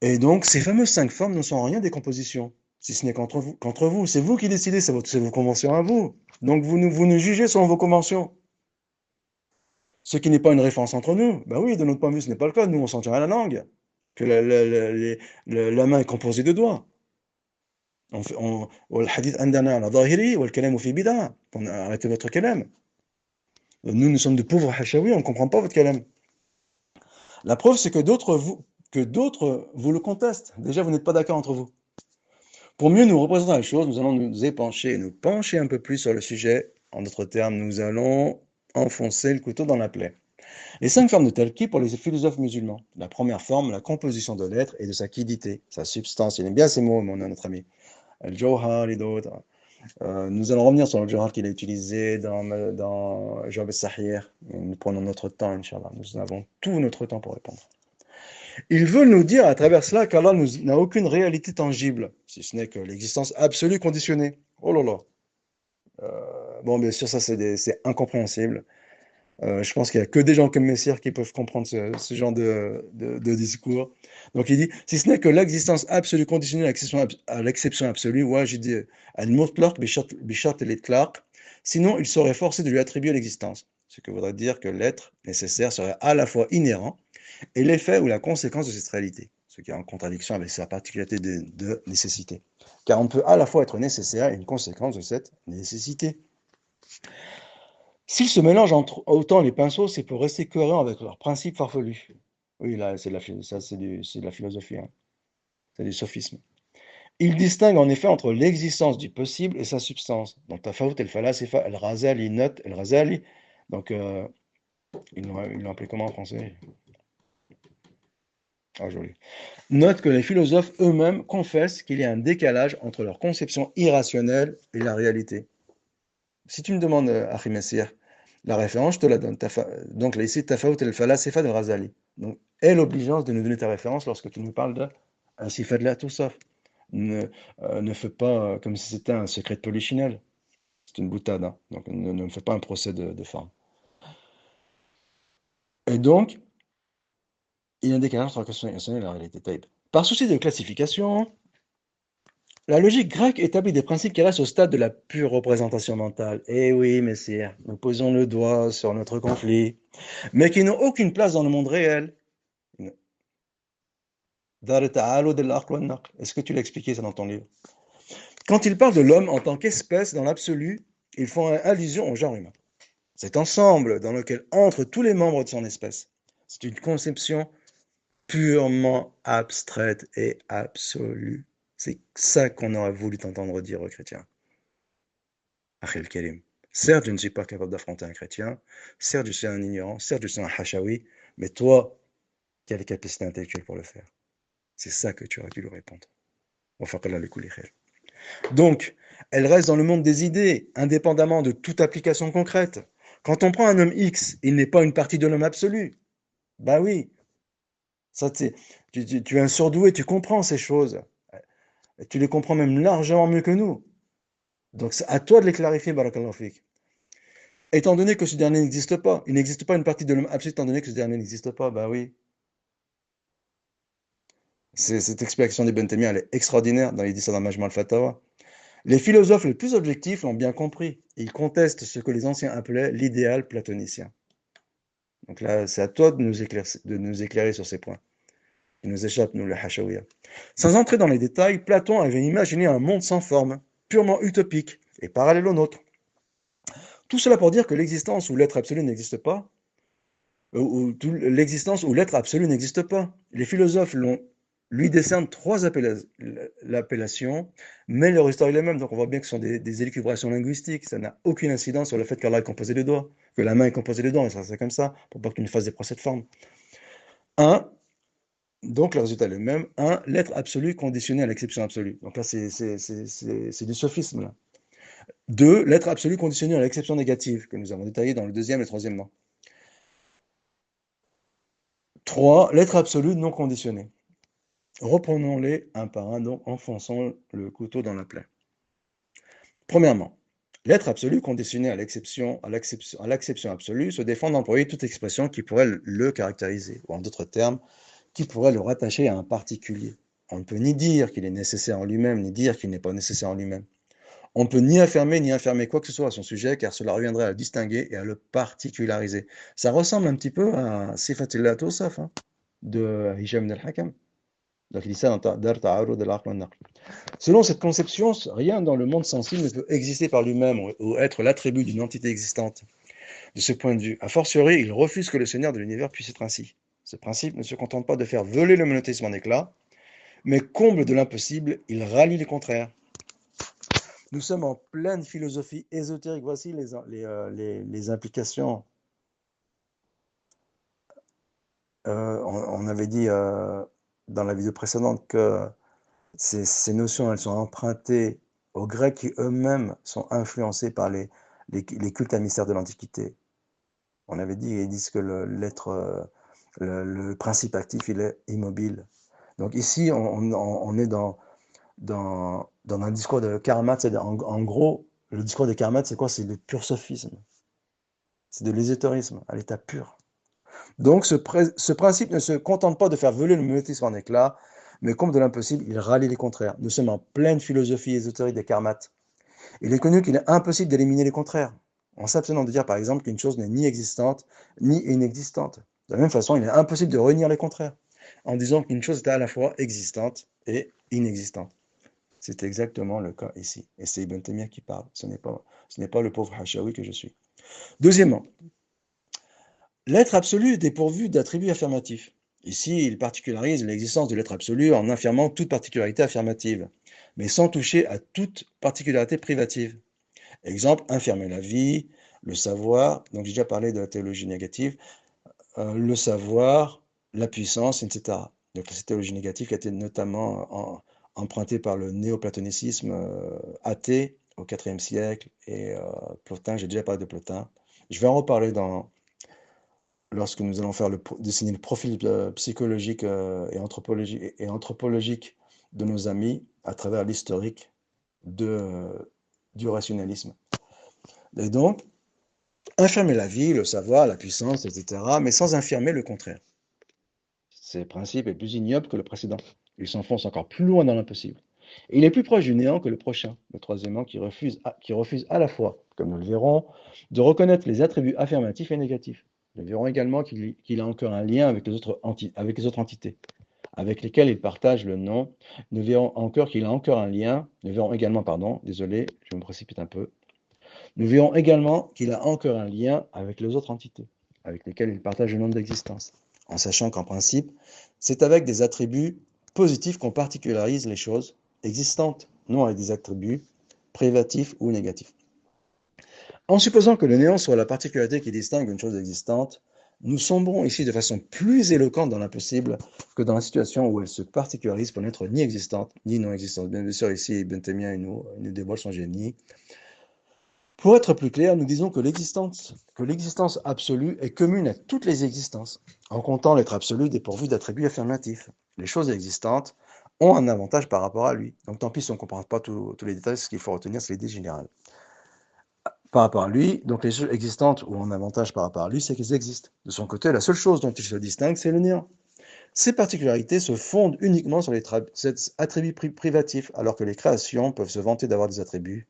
Et donc ces fameuses 5 formes ne sont en rien des compositions, si ce n'est qu'entre vous. C'est vous qui décidez, c'est vos conventions à vous. Donc vous nous jugez selon vos conventions. Ce qui n'est pas une référence entre nous. Ben oui, de notre point de vue, ce n'est pas le cas. Nous, on s'en tient à la langue. Que la main est composée de doigts. والحديث عندنا على ظاهره والكلام في بدعة. Arrêtez votre kalam. Nous, nous sommes de pauvres hachaouis, on ne comprend pas votre kalam. La preuve, c'est que d'autres vous le contestent. Déjà, vous n'êtes pas d'accord entre vous. Pour mieux nous représenter la chose, nous allons nous pencher un peu plus sur le sujet. En d'autres termes, nous allons enfoncer le couteau dans la plaie. Les 5 formes de talqi pour les philosophes musulmans. La première forme, la composition de l'être et de sa quiddité, sa substance. Il aime bien ces mots, notre ami. Al-Jawhar et d'autres. Nous allons revenir sur le Jawhar qu'il a utilisé dans Jawab al-Sahir. Nous prenons notre temps, Inch'Allah. Nous avons tout notre temps pour répondre. Il veut nous dire à travers cela qu'Allah n'a aucune réalité tangible, si ce n'est que l'existence absolue conditionnée. Oh là là. Bon, bien sûr, ça c'est incompréhensible. Je pense qu'il n'y a que des gens comme Messire qui peuvent comprendre ce genre de discours. Donc il dit, si ce n'est que l'existence absolue conditionnée à l'exception absolue, ouais, j'ai dit, al-mutlaq bishart al-itlaq, sinon il serait forcé de lui attribuer l'existence. Ce que voudrait dire que l'être nécessaire serait à la fois inhérent et l'effet ou la conséquence de cette réalité, ce qui est en contradiction avec sa particularité de nécessité. Car on peut à la fois être nécessaire et une conséquence de cette nécessité. S'ils se mélangent autant les pinceaux, c'est pour rester cohérent avec leurs principes farfelus. Oui, là, c'est de la philosophie, hein. C'est du sophisme. Ils distinguent en effet entre l'existence du possible et sa substance. Donc, Tafawut el-Falasifa, el-Razali note, el-Razali, donc, ils l'ont appelé comment en français? Ah, joli. Note que les philosophes eux-mêmes confessent qu'il y a un décalage entre leur conception irrationnelle et la réalité. Si tu me demandes, Achim Messir, la référence, je te la donne. Donc là, ici, Tafawut el-Falasifa de Razali. Donc, aie l'obligeance de nous donner ta référence lorsque tu nous parles de un sifat de la tout sauf. Ne fais pas comme si c'était un secret de polichinelle. C'est une boutade, hein. Donc, ne me fais pas un procès de forme. Et donc, il y a un décalage entre la question irrationnelle et la réalité. Taïb. Par souci de classification, la logique grecque établit des principes qui restent au stade de la pure représentation mentale. Eh oui, messire, nous posons le doigt sur notre conflit, mais qui n'ont aucune place dans le monde réel. Est-ce que tu l'as expliqué ça dans ton livre? Quand ils parlent de l'homme en tant qu'espèce dans l'absolu, ils font allusion au genre humain. Cet ensemble dans lequel entrent tous les membres de son espèce. C'est une conception purement abstraite et absolue. C'est ça qu'on aurait voulu t'entendre dire aux chrétiens. Akhil Karim. Certes, je ne suis pas capable d'affronter un chrétien, certes, je suis un ignorant, certes, je suis un hachaoui, mais toi, qui as les capacités intellectuelles pour le faire? C'est ça que tu aurais dû lui répondre. Donc, elle reste dans le monde des idées, indépendamment de toute application concrète. Quand on prend un homme X, il n'est pas une partie de l'homme absolu. Bah oui, ça, tu es un surdoué, tu comprends ces choses. Et tu les comprends même largement mieux que nous. Donc c'est à toi de les clarifier, Barakallahu fik. Étant donné que ce dernier n'existe pas, il n'existe pas une partie de l'homme absolu, étant donné que ce dernier n'existe pas, bah oui. Cette explication d'Ibn Taymiyyah, elle est extraordinaire, il dit ça dans Majma' al-Fatawa. Les philosophes les plus objectifs l'ont bien compris. Ils contestent ce que les anciens appelaient l'idéal platonicien. Donc là, c'est à toi de nous éclairer sur ces points. Il nous échappe, nous, le Hachawiyya. Sans entrer dans les détails, Platon avait imaginé un monde sans forme, purement utopique et parallèle au nôtre. Tout cela pour dire que l'existence ou l'être absolu n'existe pas, l'existence ou l'être absolu n'existe pas. Les philosophes lui décernent 3 appellations, mais leur histoire est la même. Donc on voit bien que ce sont des élucubrations linguistiques. Ça n'a aucune incidence sur le fait qu'Allah est composé de doigts, que la main est composée de doigts, et ça c'est comme ça, pour pas que tu nous fasses des procès de forme. Un, donc le résultat est le même. Un, l'être absolu conditionné à l'exception absolue. Donc là c'est du sophisme là. Deux, l'être absolu conditionné à l'exception négative, que nous avons détaillé dans le deuxième et troisième nom. 3, l'être absolu non conditionné. Reprenons-les un par un, donc enfonçons le couteau dans la plaie. Premièrement, l'être absolu conditionné à l'acception absolue se défend d'employer toute expression qui pourrait le caractériser, ou en d'autres termes, qui pourrait le rattacher à un particulier. On ne peut ni dire qu'il est nécessaire en lui-même, ni dire qu'il n'est pas nécessaire en lui-même. On ne peut ni affirmer quoi que ce soit à son sujet, car cela reviendrait à le distinguer et à le particulariser. Ça ressemble un petit peu à Sifatillah Tosaf de Hisham ibn al-Hakam. Donc il dit ça dans Dar Ta'arud al-Aql wal-Naql. Selon cette conception, rien dans le monde sensible ne peut exister par lui-même ou être l'attribut d'une entité existante. De ce point de vue, a fortiori, il refuse que le Seigneur de l'univers puisse être ainsi. Ce principe ne se contente pas de faire voler le monothéisme en éclats, mais comble de l'impossible, il rallie les contraires. Nous sommes en pleine philosophie ésotérique. Voici les implications. On avait dit dans la vidéo précédente que ces notions, elles sont empruntées aux Grecs qui eux-mêmes sont influencés par les cultes à mystère de l'Antiquité. On avait dit, ils disent que le principe actif, il est immobile. Donc ici, on est dans un discours de Karmat, c'est-à-dire en gros, le discours de Karmat, c'est quoi? C'est le pur sophisme. C'est de l'ésotérisme à l'état pur. Donc ce principe ne se contente pas de faire voler le monothéisme en éclats, mais comme de l'impossible, il rallie les contraires. Nous sommes en pleine philosophie ésotérique des karmates. Il est connu qu'il est impossible d'éliminer les contraires, en s'abstenant de dire par exemple qu'une chose n'est ni existante ni inexistante. De la même façon, il est impossible de réunir les contraires, en disant qu'une chose est à la fois existante et inexistante. C'est exactement le cas ici. Et c'est Ibn Taymiyyah qui parle, ce n'est pas le pauvre Hashawi que je suis. Deuxièmement, l'être absolu est dépourvu d'attributs affirmatifs. Ici, il particularise l'existence de l'être absolu en affirmant toute particularité affirmative, mais sans toucher à toute particularité privative. Exemple, infirmer la vie, le savoir, donc j'ai déjà parlé de la théologie négative, le savoir, la puissance, etc. Donc cette théologie négative qui a été notamment empruntée par le néoplatonisme athée au IVe siècle, et Plotin, j'ai déjà parlé de Plotin. Je vais en reparler lorsque nous allons dessiner le profil psychologique et anthropologique de nos amis à travers l'historique du rationalisme. Et donc, infirmer la vie, le savoir, la puissance, etc., mais sans infirmer le contraire. Ce principe est plus ignoble que le précédent. Il s'enfonce encore plus loin dans l'impossible. Et il est plus proche du néant que le prochain, le troisièmement, qui refuse à la fois, comme nous le verrons, de reconnaître les attributs affirmatifs et négatifs. Nous verrons également qu'il a encore un lien avec les autres entités, avec lesquelles il partage le nom. Nous verrons encore qu'il a encore un lien. Nous verrons également, pardon, désolé, je me précipite un peu. Nous verrons également qu'il a encore un lien avec les autres entités, avec lesquelles il partage le nom d'existence, en sachant qu'en principe, c'est avec des attributs positifs qu'on particularise les choses existantes, non avec des attributs privatifs ou négatifs. En supposant que le néant soit la particularité qui distingue une chose existante, nous sombrons ici de façon plus éloquente dans l'impossible que dans la situation où elle se particularise pour n'être ni existante ni non existante. Bien sûr, ici, Ibn Taymiyyah nous dévoile son génie. Pour être plus clair, nous disons que l'existence absolue est commune à toutes les existences, en comptant l'être absolu dépourvu d'attributs affirmatifs. Les choses existantes ont un avantage par rapport à lui. Donc tant pis si on ne comprend pas tous les détails, ce qu'il faut retenir, c'est l'idée générale. Par rapport à lui, donc les choses existantes ont un avantage par rapport à lui, c'est qu'elles existent. De son côté, la seule chose dont il se distingue, c'est le néant. Ces particularités se fondent uniquement sur les attributs privatifs, alors que les créations peuvent se vanter d'avoir des attributs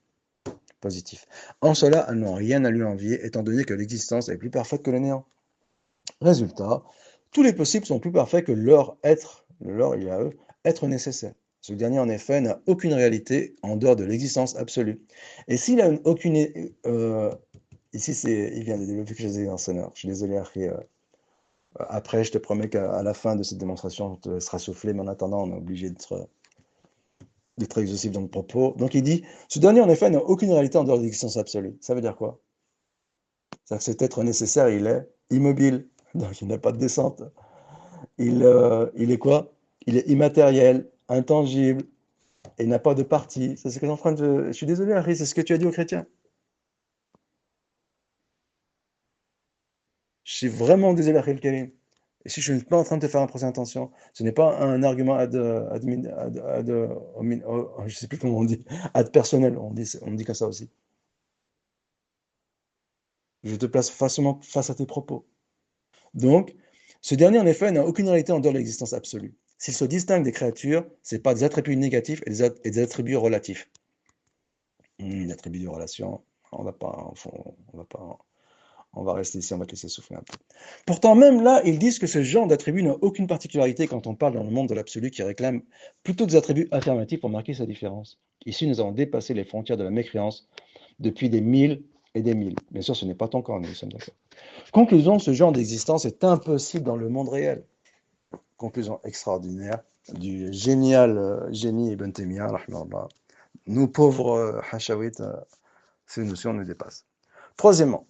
positifs. En cela, elles n'ont rien à lui envier, étant donné que l'existence est plus parfaite que le néant. Résultat, tous les possibles sont plus parfaits que leur être, il y a eux, être nécessaire. Ce dernier, en effet, n'a aucune réalité en dehors de l'existence absolue. Et s'il a aucune... ici, il vient de développer quelque chose d'enseignant. Je suis désolé, Harry. Après, je te promets qu'à la fin de cette démonstration, on te laissera souffler, mais en attendant, on est obligé d'être exhaustif dans le propos. Donc il dit, ce dernier, en effet, n'a aucune réalité en dehors de l'existence absolue. Ça veut dire quoi? C'est-à-dire que cet être nécessaire, il est immobile, donc il n'a pas de descente. Il est quoi? Il est immatériel, intangible, et n'a pas de partie. C'est ce que je suis désolé, Harry, c'est ce que tu as dit aux chrétiens. Je suis vraiment désolé, Harry Karim. Et si je ne suis pas en train de te faire un procès d'intention, ce n'est pas un argument je sais plus comment on dit, ad personnel, on dit comme ça aussi. Je te place facilement face à tes propos. Donc, ce dernier, en effet, n'a aucune réalité en dehors de l'existence absolue. S'il se distingue des créatures, ce n'est pas des attributs négatifs et des attributs relatifs. L'attribut de relation, on va pas, on va rester ici, on va te laisser souffler un peu. Pourtant, même là, ils disent que ce genre d'attribut n'a aucune particularité quand on parle dans le monde de l'absolu qui réclame plutôt des attributs affirmatifs pour marquer sa différence. Ici, nous avons dépassé les frontières de la mécréance depuis des mille et des mille. Bien sûr, ce n'est pas ton cas, nous sommes d'accord. Conclusion, ce genre d'existence est impossible dans le monde réel. Conclusion extraordinaire du génial génie Ibn Taymiyyah, rahimahullah. Nous pauvres hachawit, ces notions nous dépassent. Troisièmement,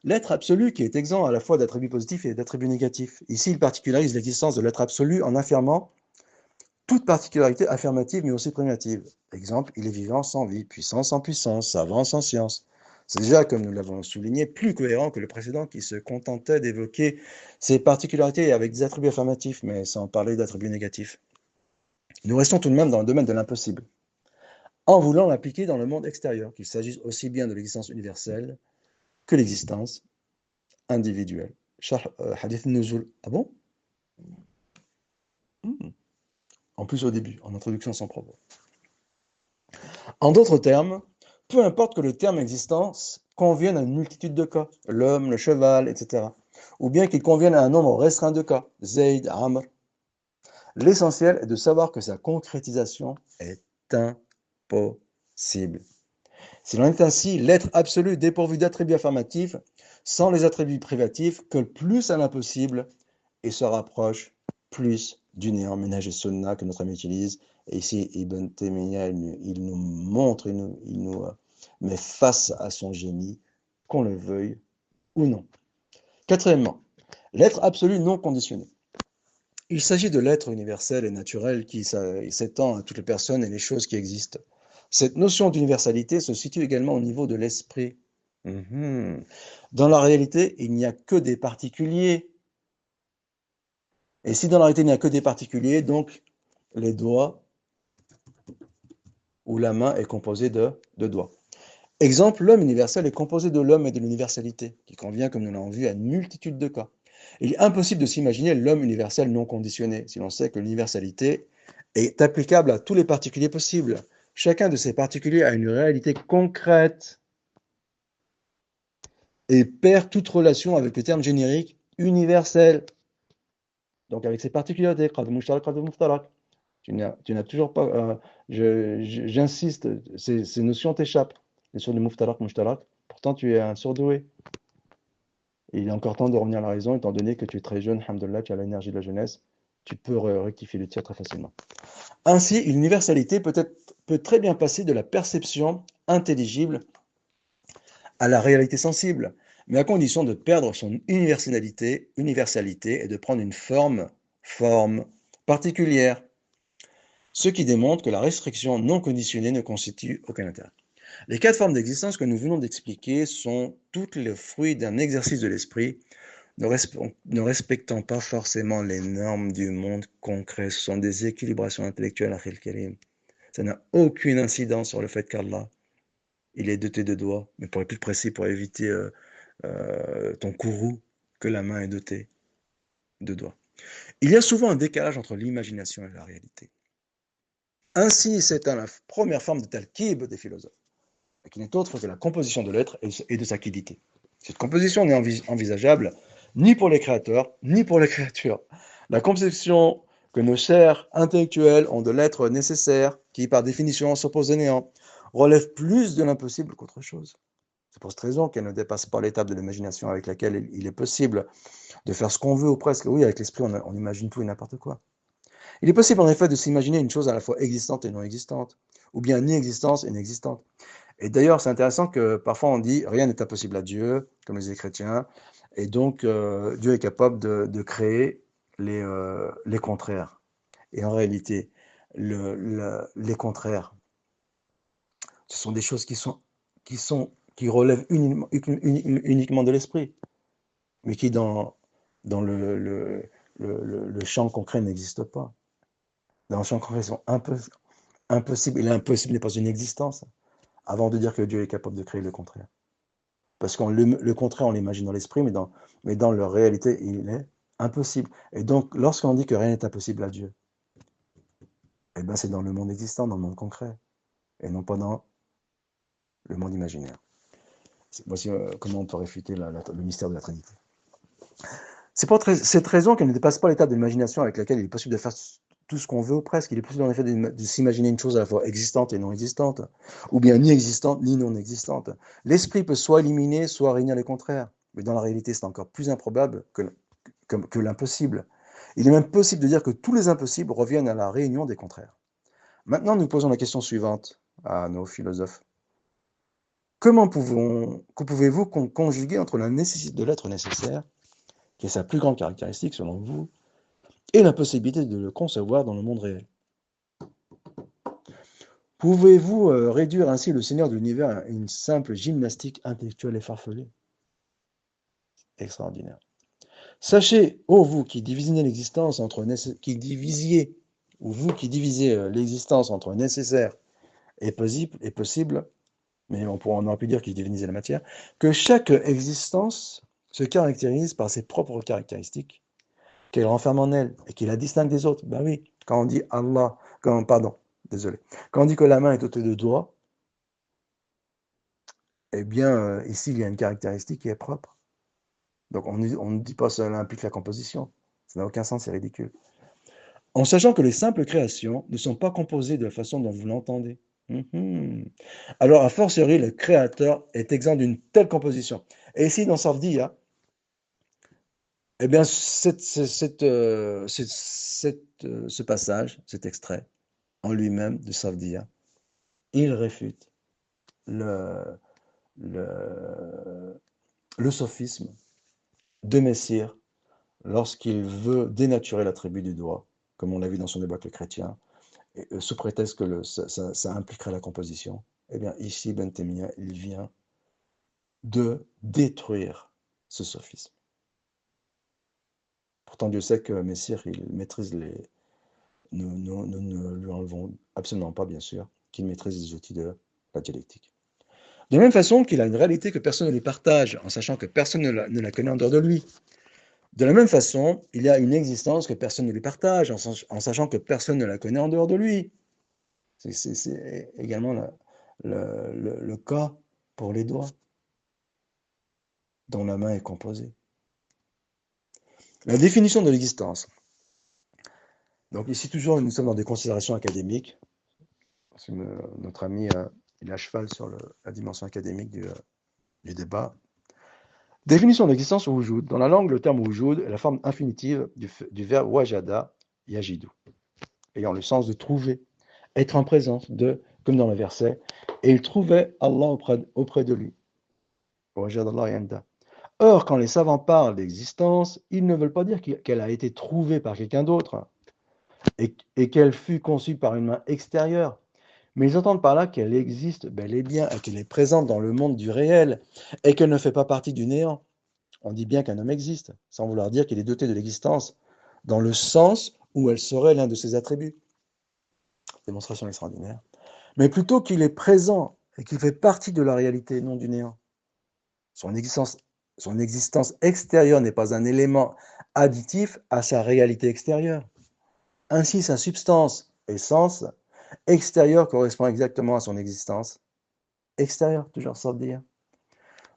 l'être absolu qui est exempt à la fois d'attributs positifs et d'attributs négatifs. Ici, il particularise l'existence de l'être absolu en affirmant toute particularité affirmative mais aussi primative. Exemple, il est vivant sans vie, puissant sans puissance, savant sans science. C'est déjà, comme nous l'avons souligné, plus cohérent que le précédent qui se contentait d'évoquer ces particularités avec des attributs affirmatifs, mais sans parler d'attributs négatifs. Nous restons tout de même dans le domaine de l'impossible, en voulant l'appliquer dans le monde extérieur, qu'il s'agisse aussi bien de l'existence universelle que l'existence individuelle. Hadith Nuzul. Ah bon? En plus au début, en introduction sans propos. En d'autres termes, peu importe que le terme existence convienne à une multitude de cas, l'homme, le cheval, etc., ou bien qu'il convienne à un nombre restreint de cas, Zayd, Amr, l'essentiel est de savoir que sa concrétisation est impossible. S'il en est ainsi, l'être absolu dépourvu d'attributs affirmatifs, sans les attributs privatifs, colle plus à l'impossible et se rapproche plus du néant. Ménage et sunna que notre ami utilise. Et ici, Ibn Taymiyyah, il nous montre, il nous met face à son génie, qu'on le veuille ou non. Quatrièmement, l'être absolu non conditionné. Il s'agit de l'être universel et naturel qui s'étend à toutes les personnes et les choses qui existent. Cette notion d'universalité se situe également au niveau de l'esprit. Dans la réalité, il n'y a que des particuliers. Et si dans la réalité, il n'y a que des particuliers, donc les doigts ou la main est composée de doigts. Exemple, l'homme universel est composé de l'homme et de l'universalité, qui convient, comme nous l'avons vu, à une multitude de cas. Il est impossible de s'imaginer l'homme universel non conditionné, si l'on sait que l'universalité est applicable à tous les particuliers possibles. Chacun de ces particuliers a une réalité concrète et perd toute relation avec le terme générique universel. Donc avec ses particularités, tu n'as toujours pas, j'insiste, ces notions t'échappent, les notions de muftarak, mushtarak, pourtant tu es un surdoué. Il est encore temps de revenir à la raison, étant donné que tu es très jeune, alhamdoulilah, tu as l'énergie de la jeunesse, tu peux rectifier le tir très facilement. Ainsi, l'universalité peut très bien passer de la perception intelligible à la réalité sensible, mais à condition de perdre son universalité et de prendre une forme particulière, ce qui démontre que la restriction non conditionnée ne constitue aucun intérêt. Les quatre formes d'existence que nous venons d'expliquer sont toutes les fruits d'un exercice de l'esprit, ne respectant pas forcément les normes du monde concret. Ce sont des équilibrations intellectuelles, Akhil Karim. Ça n'a aucune incidence sur le fait qu'Allah, il est doté de doigts, mais pour être plus précis, pour éviter ton courroux, que la main est dotée de doigts. Il y a souvent un décalage entre l'imagination et la réalité. Ainsi, c'est la première forme de talkib des philosophes, qui n'est autre que la composition de l'être et de sa quiddité. Cette composition n'est envisageable ni pour les créateurs, ni pour les créatures. La conception que nos chers intellectuels ont de l'être nécessaire, qui par définition s'oppose au néant, relève plus de l'impossible qu'autre chose. C'est pour cette raison qu'elle ne dépasse pas l'étape de l'imagination avec laquelle il est possible de faire ce qu'on veut ou presque. Oui, avec l'esprit, on imagine tout et n'importe quoi. Il est possible en effet de s'imaginer une chose à la fois existante et non existante, ou bien ni existence et inexistante. Et d'ailleurs, c'est intéressant que parfois on dit rien n'est impossible à Dieu, comme les chrétiens, et donc Dieu est capable de créer les contraires. Et en réalité, les contraires, ce sont des choses qui relèvent uniquement de l'esprit, mais qui dans le champ concret n'existe pas. Dans le champ concret, ils sont impossibles. Et l'impossible n'est pas une existence. Avant de dire que Dieu est capable de créer le contraire. Parce que le contraire, on l'imagine dans l'esprit, mais dans leur réalité, il est impossible. Et donc, lorsqu'on dit que rien n'est impossible à Dieu, eh ben, c'est dans le monde existant, dans le monde concret, et non pas dans le monde imaginaire. Voici comment on peut réfuter le mystère de la Trinité. C'est pour cette raison qu'elle ne dépasse pas l'état de l'imagination avec laquelle il est possible de faire tout ce qu'on veut, ou presque. Il est possible en effet de s'imaginer une chose à la fois existante et non existante, ou bien ni existante ni non existante. L'esprit peut soit éliminer, soit réunir les contraires. Mais dans la réalité, c'est encore plus improbable que l'impossible. Il est même possible de dire que tous les impossibles reviennent à la réunion des contraires. Maintenant, nous posons la question suivante à nos philosophes. Comment pouvez-vous conjuguer entre la nécessité de l'être nécessaire, qui est sa plus grande caractéristique selon vous, et l'impossibilité de le concevoir dans le monde réel? Pouvez-vous réduire ainsi le Seigneur de l'univers à une simple gymnastique intellectuelle et farfelue? Extraordinaire. Sachez, ô vous qui divisiez l'existence entre l'existence entre nécessaire et possible, mais on aurait pu dire qu'il divinisait la matière, que chaque existence se caractérise par ses propres caractéristiques, qu'elle renferme en elle et qui la distingue des autres. Ben oui, quand on dit quand on dit que la main est dotée de doigts, eh bien, ici, il y a une caractéristique qui est propre. Donc, on ne dit pas que cela implique la composition. Ça n'a aucun sens, c'est ridicule. En sachant que les simples créations ne sont pas composées de la façon dont vous l'entendez. Alors, a fortiori, le créateur est exempt d'une telle composition. Et ici, dans Sardia, eh bien, ce passage, cet extrait, en lui-même de Sardia, il réfute le, le, le sophisme de Messire lorsqu'il veut dénaturer l'attribut du doigt, comme on l'a vu dans son débat avec le chrétien, et, sous prétexte que ça impliquerait la composition. Eh bien, ici, Ben Temia, il vient de détruire ce sophisme. Pourtant, Dieu sait que Messire, il maîtrise les... Nous ne lui enlevons absolument pas, bien sûr, qu'il maîtrise les outils de la dialectique. De la même façon qu'il a une réalité que personne ne lui partage, en sachant que personne ne la connaît en dehors de lui. De la même façon, il y a une existence que personne ne lui partage, en sachant que personne ne la connaît en dehors de lui. C'est également le cas pour les doigts, dont la main est composée. La définition de l'existence. Donc ici, toujours, nous sommes dans des considérations académiques. Parce que notre ami, il est à cheval sur la dimension académique du débat. Définition de l'existence ou wujud. Dans la langue, le terme wujud est la forme infinitive du verbe wajada, yajidu, ayant le sens de trouver, être en présence de, comme dans le verset, et il trouvait Allah auprès de lui. Wajada Allah yanda. Or, quand les savants parlent d'existence, ils ne veulent pas dire qu'elle a été trouvée par quelqu'un d'autre et qu'elle fut conçue par une main extérieure, mais ils entendent par là qu'elle existe bel et bien et qu'elle est présente dans le monde du réel et qu'elle ne fait pas partie du néant. On dit bien qu'un homme existe, sans vouloir dire qu'il est doté de l'existence, dans le sens où elle serait l'un de ses attributs. Démonstration extraordinaire. Mais plutôt qu'il est présent et qu'il fait partie de la réalité, non du néant. Son existence extérieure n'est pas un élément additif à sa réalité extérieure. Ainsi, sa substance, essence, extérieure correspond exactement à son existence extérieure, toujours ça de dire.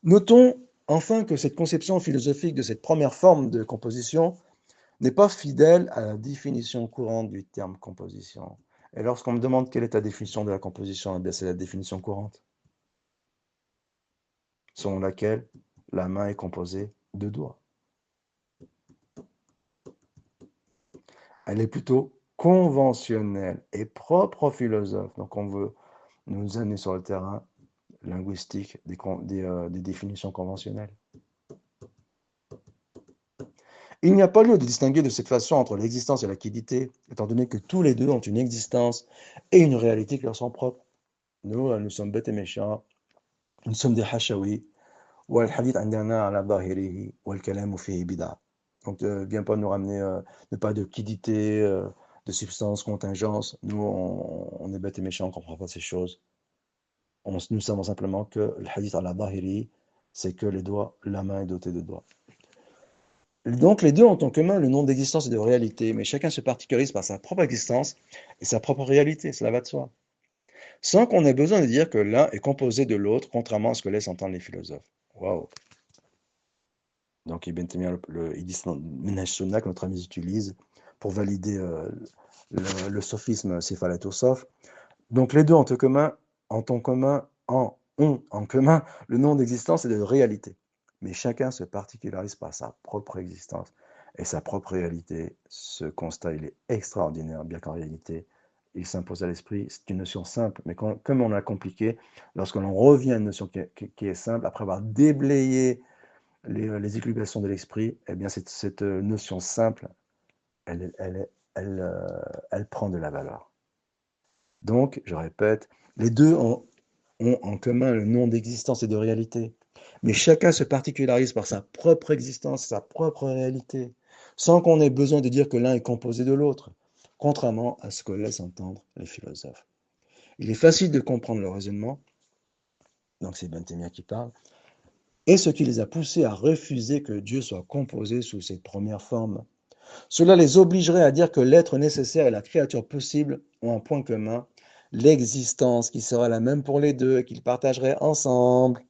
Notons enfin que cette conception philosophique de cette première forme de composition n'est pas fidèle à la définition courante du terme composition. Et lorsqu'on me demande quelle est ta définition de la composition, eh bien c'est la définition courante, selon laquelle la main est composée de doigts. Elle est plutôt conventionnelle et propre aux philosophes. Donc on veut nous amener sur le terrain linguistique des définitions conventionnelles. Il n'y a pas lieu de distinguer de cette façon entre l'existence et la quiddité, étant donné que tous les deux ont une existence et une réalité qui leur sont propres. Nous sommes bêtes et méchants, nous sommes des hashawi, والحديث عندنا على ظاهره والكلام فيه بدعة. Donc, viens pas nous ramener pas de liquidité, de substance, contingence. Nous, on est bêtes et méchants, on ne comprend pas ces choses. Nous savons simplement que le hadith al-Zahiri, c'est que la main est dotée de doigts. Donc, les deux ont en commun le nom d'existence et de réalité, mais chacun se particularise par sa propre existence et sa propre réalité, cela va de soi. Sans qu'on ait besoin de dire que l'un est composé de l'autre, contrairement à ce que laissent entendre les philosophes. Waouh! Donc, Ibn Taymiyyah, il dit dans Minhaj Sunnah que notre ami utilise pour valider le sophisme Sifalato-Sof. Donc, les deux ont en commun le nom d'existence et de réalité. Mais chacun se particularise par sa propre existence et sa propre réalité. Ce constat, il est extraordinaire, bien qu'en réalité, il s'impose à l'esprit. C'est une notion simple, mais comme on l'a compliqué, lorsque l'on revient à une notion qui est simple, après avoir déblayé les élucubrations de l'esprit, eh bien cette notion simple, elle, elle, elle prend de la valeur. Donc, je répète, les deux ont en commun le nom d'existence et de réalité, mais chacun se particularise par sa propre existence, sa propre réalité, sans qu'on ait besoin de dire que l'un est composé de l'autre, contrairement à ce que laissent entendre les philosophes. Il est facile de comprendre le raisonnement, donc c'est Ibn Taymiyyah qui parle, et ce qui les a poussés à refuser que Dieu soit composé sous cette première forme. Cela les obligerait à dire que l'être nécessaire et la créature possible ont un point commun, l'existence qui sera la même pour les deux et qu'ils partageraient ensemble.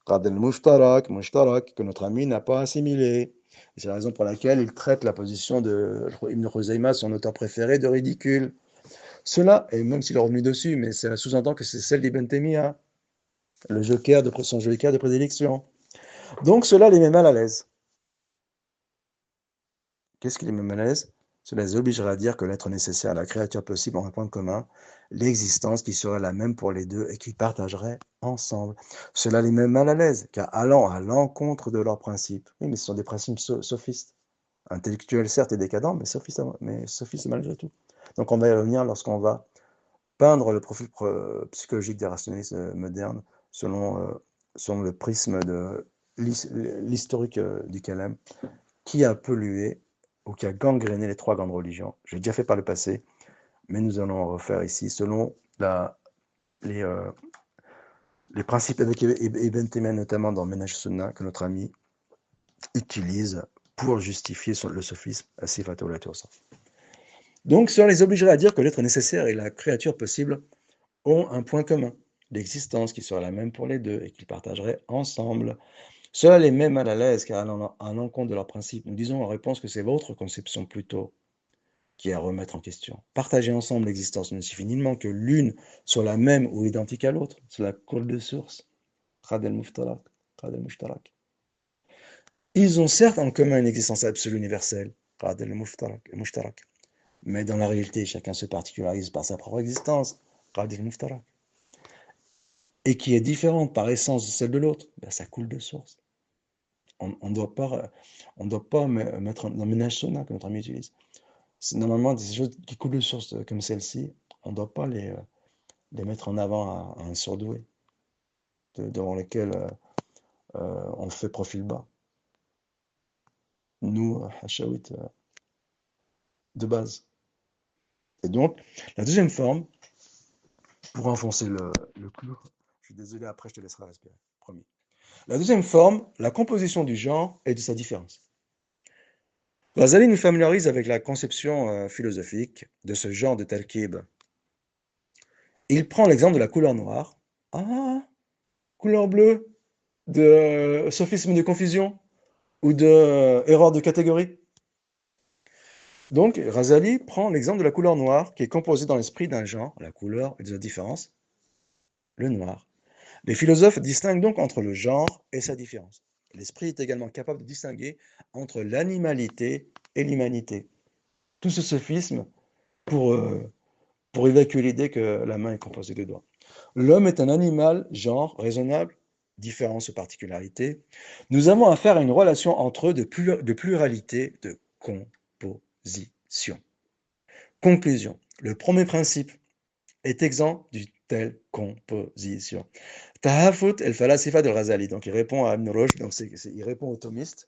Qad al-mushtarak, que notre ami n'a pas assimilé. C'est la raison pour laquelle il traite la position de Ibn Khuzayma, son auteur préféré, de ridicule. Cela, et même s'il est revenu dessus, mais ça sous-entend que c'est celle d'Ibn Taymiyyah, son joker de prédilection. Donc cela les met mal à l'aise. Qu'est-ce qui les met mal à l'aise? Cela les obligerait à dire que l'être nécessaire à la créature possible ont un point commun, l'existence qui serait la même pour les deux et qu'ils partageraient ensemble. Cela les met mal à l'aise, car allant à l'encontre de leurs principes. Oui, mais ce sont des principes sophistes. Intellectuels, certes, et décadents, mais sophistes malgré tout. Donc on va y revenir lorsqu'on va peindre le profil psychologique des rationalistes modernes selon le prisme de l'historique du Kalam, qui a pollué ou qui a gangréné les trois grandes religions. J'ai déjà fait par le passé, mais nous allons en refaire ici selon les principes avec Ibn Taymiyyah, notamment dans Minhaj Sunnah, que notre ami utilise pour justifier le sophisme à Sifatul Tursa. Donc, cela les obligerait à dire que l'être nécessaire et la créature possible ont un point commun, l'existence qui serait la même pour les deux et qu'ils partageraient ensemble. Cela les met mal à l'aise car allant à l'encontre de leurs principes. Nous disons en réponse que c'est votre conception plutôt qui est à remettre en question. Partager ensemble l'existence ne suffit nullement que l'une soit la même ou identique à l'autre. C'est la colle de source. Khad al-Mushtarak. Ils ont certes en commun une existence absolue universelle. Khad al-Mushtarak. Mais dans la réalité, chacun se particularise par sa propre existence. Khad al-Mushtarak. Et qui est différente par essence de celle de l'autre. Ben, ça coule de source. On ne doit pas mettre dans Minhaj Sunnah que notre ami utilise. Normalement, des choses qui coulent de source comme celle-ci, on ne doit pas les mettre en avant à un surdoué, devant lequel on fait profil bas. Nous, Hachawit, de base. Et donc, la deuxième forme, pour enfoncer le clou, je suis désolé, après je te laisserai respirer, promis. La deuxième forme, la composition du genre et de sa différence. Ghazali nous familiarise avec la conception philosophique de ce genre de talkib. Il prend l'exemple de la couleur noire. Ah, couleur bleue, de sophisme de confusion ou de erreur de catégorie. Donc, Ghazali prend l'exemple de la couleur noire qui est composée dans l'esprit d'un genre, la couleur et de sa différence, le noir. Les philosophes distinguent donc entre le genre et sa différence. L'esprit est également capable de distinguer entre l'animalité et l'humanité. Tout ce sophisme pour évacuer l'idée que la main est composée de doigts. L'homme est un animal, genre, raisonnable, différence ou particularité. Nous avons affaire à une relation entre eux de pluralité, de composition. Conclusion. Le premier principe est exempt d'une telle composition. Tahafut el falasifa de Ghazali. Donc il répond à Ibn Rushd, donc il répond aux thomistes.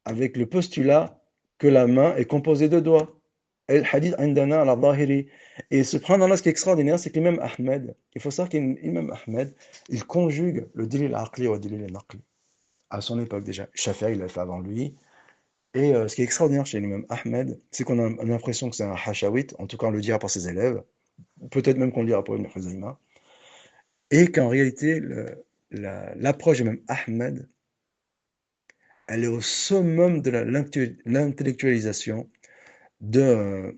avec le postulat que la main est composée de doigts. El hadith indana ala zahiri. Et subhanallah, ce qui est extraordinaire, c'est que l'imam Ahmed, il faut savoir qu'imam Ahmed, il conjugue le dilil aqli au dilil naqli. À son époque déjà. Shafi'i, il l'a fait avant lui. Et ce qui est extraordinaire chez l'imam Ahmed, c'est qu'on a l'impression que c'est un hachawit, en tout cas on le dira pour ses élèves, peut-être même qu'on le dira pour Ibn Khuzayma, et qu'en réalité, l'approche de l'imam Ahmed, elle est au summum de l'intellectualisation de,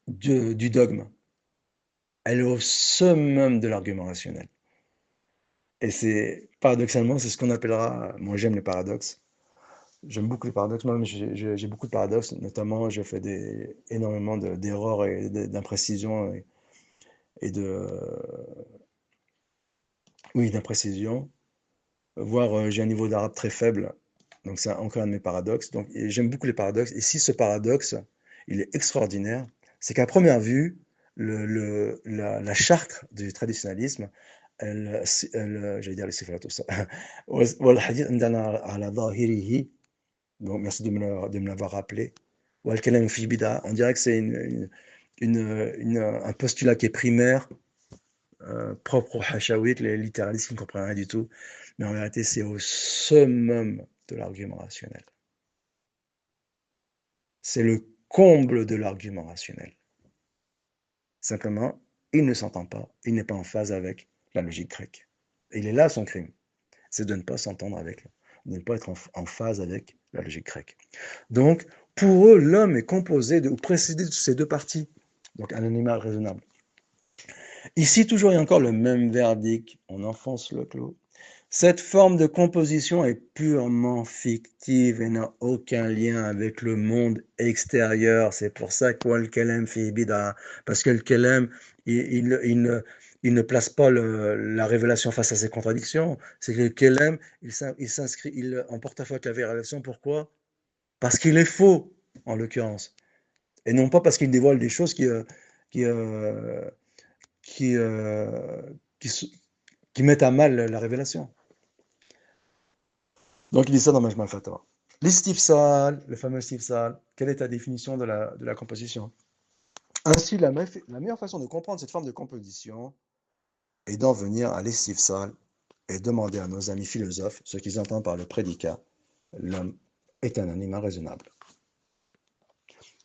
du dogme. Elle est au summum de l'argument rationnel. Et c'est, paradoxalement, c'est ce qu'on appellera, moi j'aime les paradoxes. J'aime beaucoup les paradoxes, moi j'ai beaucoup de paradoxes, notamment je fais énormément d'erreurs et d'imprécisions et de, oui, d'imprécisions, voire j'ai un niveau d'arabe très faible, donc c'est encore un de mes paradoxes. Donc j'aime beaucoup les paradoxes, et si ce paradoxe, il est extraordinaire, c'est qu'à première vue, la charte du traditionnalisme, j'allais dire les sifrat tout ça, والحديث عندنا على ظاهره. Donc, merci de me l'avoir rappelé. Wal-kalam fi bid'a. On dirait que c'est un postulat qui est primaire, propre aux hachawit, les littéralistes qui ne comprennent rien du tout. Mais en réalité, c'est au summum de l'argument rationnel. C'est le comble de l'argument rationnel. Simplement, il ne s'entend pas, il n'est pas en phase avec la logique grecque. Et il est là son crime, c'est de ne pas s'entendre avec, de ne pas être en phase avec la logique grecque. Donc, pour eux, l'homme est composé ou précédé de ces deux parties. Donc, un animal raisonnable. Ici, toujours et encore le même verdict. On enfonce le clou. Cette forme de composition est purement fictive et n'a aucun lien avec le monde extérieur. C'est pour ça que le kelem fi bida. Parce que le kelem, il ne place pas la révélation face à ses contradictions. C'est que le kelem, il s'inscrit en porte-à-faux avec la révélation. Pourquoi? Parce qu'il est faux, en l'occurrence. Et non pas parce qu'il dévoile des choses qui, euh, qui, euh, qui, qui mettent à mal la révélation. Donc il dit ça dans Majma al-Fatawa. L'istifsal, le fameux istifsal, quelle est ta définition de la composition? Ainsi, la meilleure façon de comprendre cette forme de composition est d'en venir à l'istifsal et demander à nos amis philosophes ce qu'ils entendent par le prédicat. L'homme est un animal raisonnable.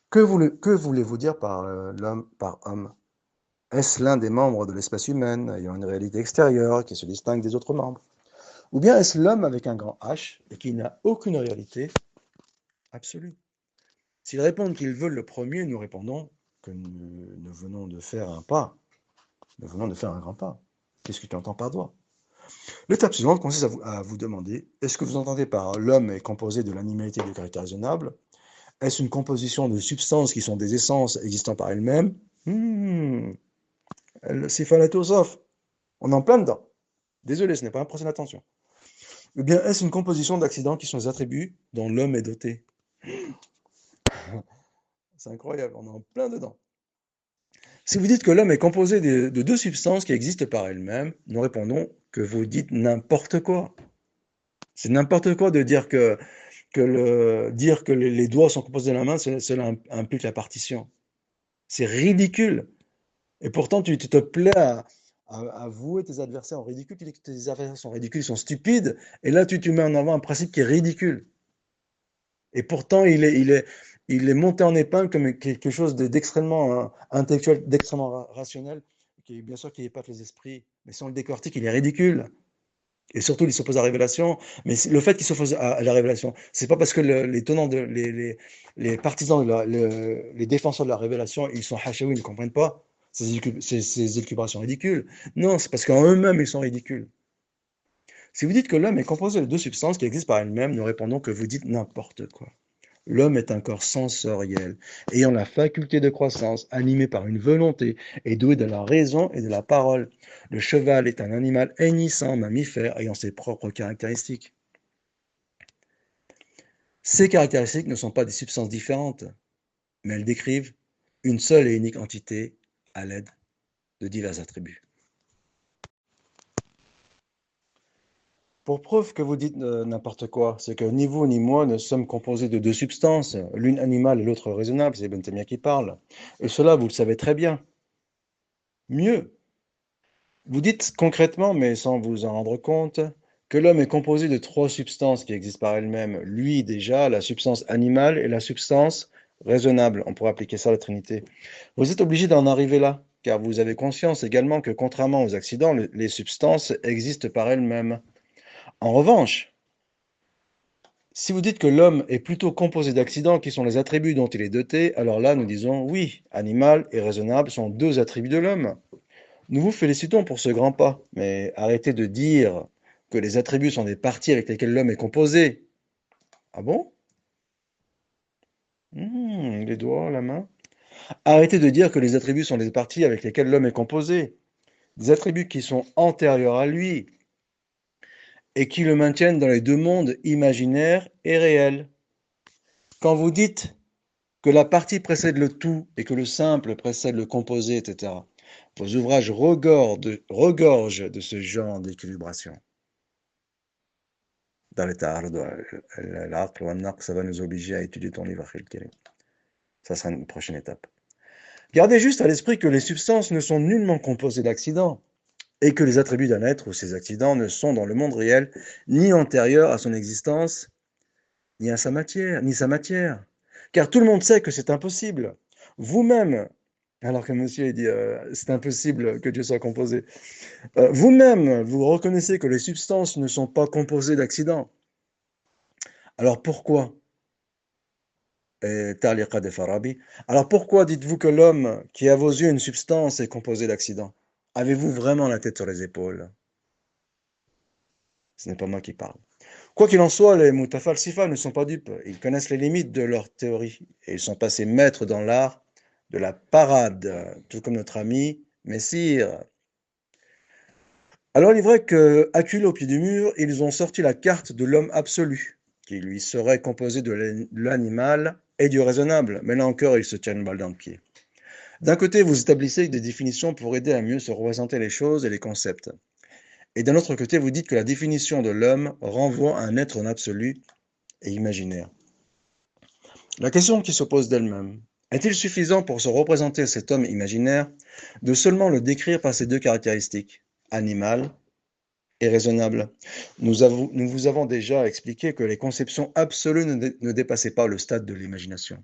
Que voulez-vous dire par l'homme, par homme? Est-ce l'un des membres de l'espèce humaine ayant une réalité extérieure qui se distingue des autres membres? Ou bien est-ce l'homme avec un grand H et qui n'a aucune réalité absolue? S'ils répondent qu'ils veulent le premier, nous répondons que nous venons de faire un pas. Nous venons de faire un grand pas. Qu'est-ce que tu entends par doigt? L'étape suivante consiste à vous demander, est-ce que vous entendez par l'homme est composé de l'animalité et de caractères raisonnables? Est-ce une composition de substances qui sont des essences existant par elles-mêmes? C'est phalatosophe. On est en plein dedans. Désolé, ce n'est pas un procès d'attention. Ou bien est-ce une composition d'accidents qui sont les attributs dont l'homme est doté? C'est incroyable, on est en plein dedans. Si vous dites que l'homme est composé de deux substances qui existent par elles-mêmes, nous répondons que vous dites n'importe quoi. C'est n'importe quoi de dire dire que les doigts sont composés de la main, cela implique la partition. C'est ridicule. Et pourtant, tu te plais à vouer tes adversaires en ridicule. Tu dis que tes adversaires sont ridicules, ils sont stupides. Et là, tu mets en avant un principe qui est ridicule. Et pourtant, il est monté en épingle comme quelque chose d'extrêmement intellectuel, d'extrêmement rationnel, qui bien sûr qui épate les esprits. Mais si on le décortique, il est ridicule. Et surtout, il s'oppose à la révélation. Mais le fait qu'il s'oppose à la révélation, c'est pas parce que les tenants, les partisans, les défenseurs de la révélation, ils sont hachaouis, ils ne comprennent pas ces élucubrations ridicules. Non, c'est parce qu'en eux-mêmes, ils sont ridicules. Si vous dites que l'homme est composé de deux substances qui existent par elles-mêmes, nous répondons que vous dites n'importe quoi. L'homme est un corps sensoriel, ayant la faculté de croissance, animé par une volonté et doué de la raison et de la parole. Le cheval est un animal hennissant, mammifère, ayant ses propres caractéristiques. Ces caractéristiques ne sont pas des substances différentes, mais elles décrivent une seule et unique entité à l'aide de divers attributs. Pour preuve que vous dites n'importe quoi, c'est que ni vous ni moi ne sommes composés de deux substances, l'une animale et l'autre raisonnable, c'est Ibn Taymiyyah qui parle. Et cela, vous le savez très bien. Mieux, vous dites concrètement, mais sans vous en rendre compte, que l'homme est composé de trois substances qui existent par elles-mêmes. Lui, déjà, la substance animale et la substance raisonnable. On pourrait appliquer ça à la Trinité. Vous êtes obligé d'en arriver là, car vous avez conscience également que, contrairement aux accidents, les substances existent par elles-mêmes. En revanche, si vous dites que l'homme est plutôt composé d'accidents qui sont les attributs dont il est doté, alors là, nous disons oui, animal et raisonnable sont deux attributs de l'homme. Nous vous félicitons pour ce grand pas, mais arrêtez de dire que les attributs sont des parties avec lesquelles l'homme est composé. Ah bon? Les doigts, la main. Arrêtez de dire que les attributs sont des parties avec lesquelles l'homme est composé. Des attributs qui sont antérieurs à lui et qui le maintiennent dans les deux mondes imaginaires et réels. Quand vous dites que la partie précède le tout et que le simple précède le composé, etc., vos ouvrages regorgent de ce genre d'équilibration. Dans les ta'arud, l'aql wa an-naql, ça va nous obliger à étudier ton livre, Akhil Karim. Ça sera une prochaine étape. Gardez juste à l'esprit que les substances ne sont nullement composées d'accidents et que les attributs d'un être ou ses accidents ne sont dans le monde réel ni antérieurs à son existence, ni à sa matière. Car tout le monde sait que c'est impossible. Vous-même, alors que monsieur dit c'est impossible que Dieu soit composé, vous-même, vous reconnaissez que les substances ne sont pas composées d'accidents. Alors pourquoi Ta'liqa de Farabi. Alors pourquoi dites-vous que l'homme, qui est à vos yeux une substance, est composé d'accidents? Avez-vous vraiment la tête sur les épaules? Ce n'est pas moi qui parle. Quoi qu'il en soit, les mutafalsifas ne sont pas dupes. Ils connaissent les limites de leur théorie et ils sont passés maîtres dans l'art de la parade, tout comme notre ami Messire. Alors il est vrai que, acculés au pied du mur, ils ont sorti la carte de l'homme absolu, qui lui serait composé de l'animal et du raisonnable. Mais là encore, ils se tiennent une balle dans le pied. D'un côté, vous établissez des définitions pour aider à mieux se représenter les choses et les concepts. Et d'un autre côté, vous dites que la définition de l'homme renvoie à un être en absolu et imaginaire. La question qui se pose d'elle-même, est-il suffisant pour se représenter cet homme imaginaire de seulement le décrire par ces deux caractéristiques, animal et raisonnable? Nous vous avons déjà expliqué que les conceptions absolues ne dépassaient pas le stade de l'imagination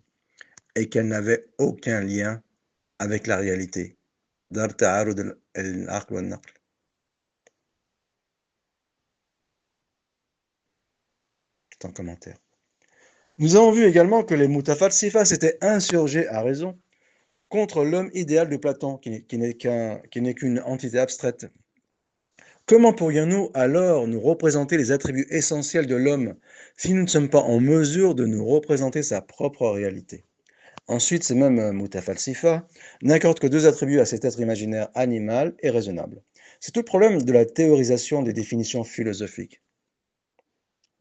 et qu'elles n'avaient aucun lien avec la réalité. Dar ta'arud al-aql wal-naql. C'est un commentaire. Nous avons vu également que les mutafalsifas s'étaient insurgés à raison contre l'homme idéal de Platon, qui n'est qu'une entité abstraite. Comment pourrions-nous alors nous représenter les attributs essentiels de l'homme si nous ne sommes pas en mesure de nous représenter sa propre réalité? Ensuite, ces mêmes mutafalsifas n'accordent que deux attributs à cet être imaginaire animal et raisonnable. C'est tout le problème de la théorisation des définitions philosophiques.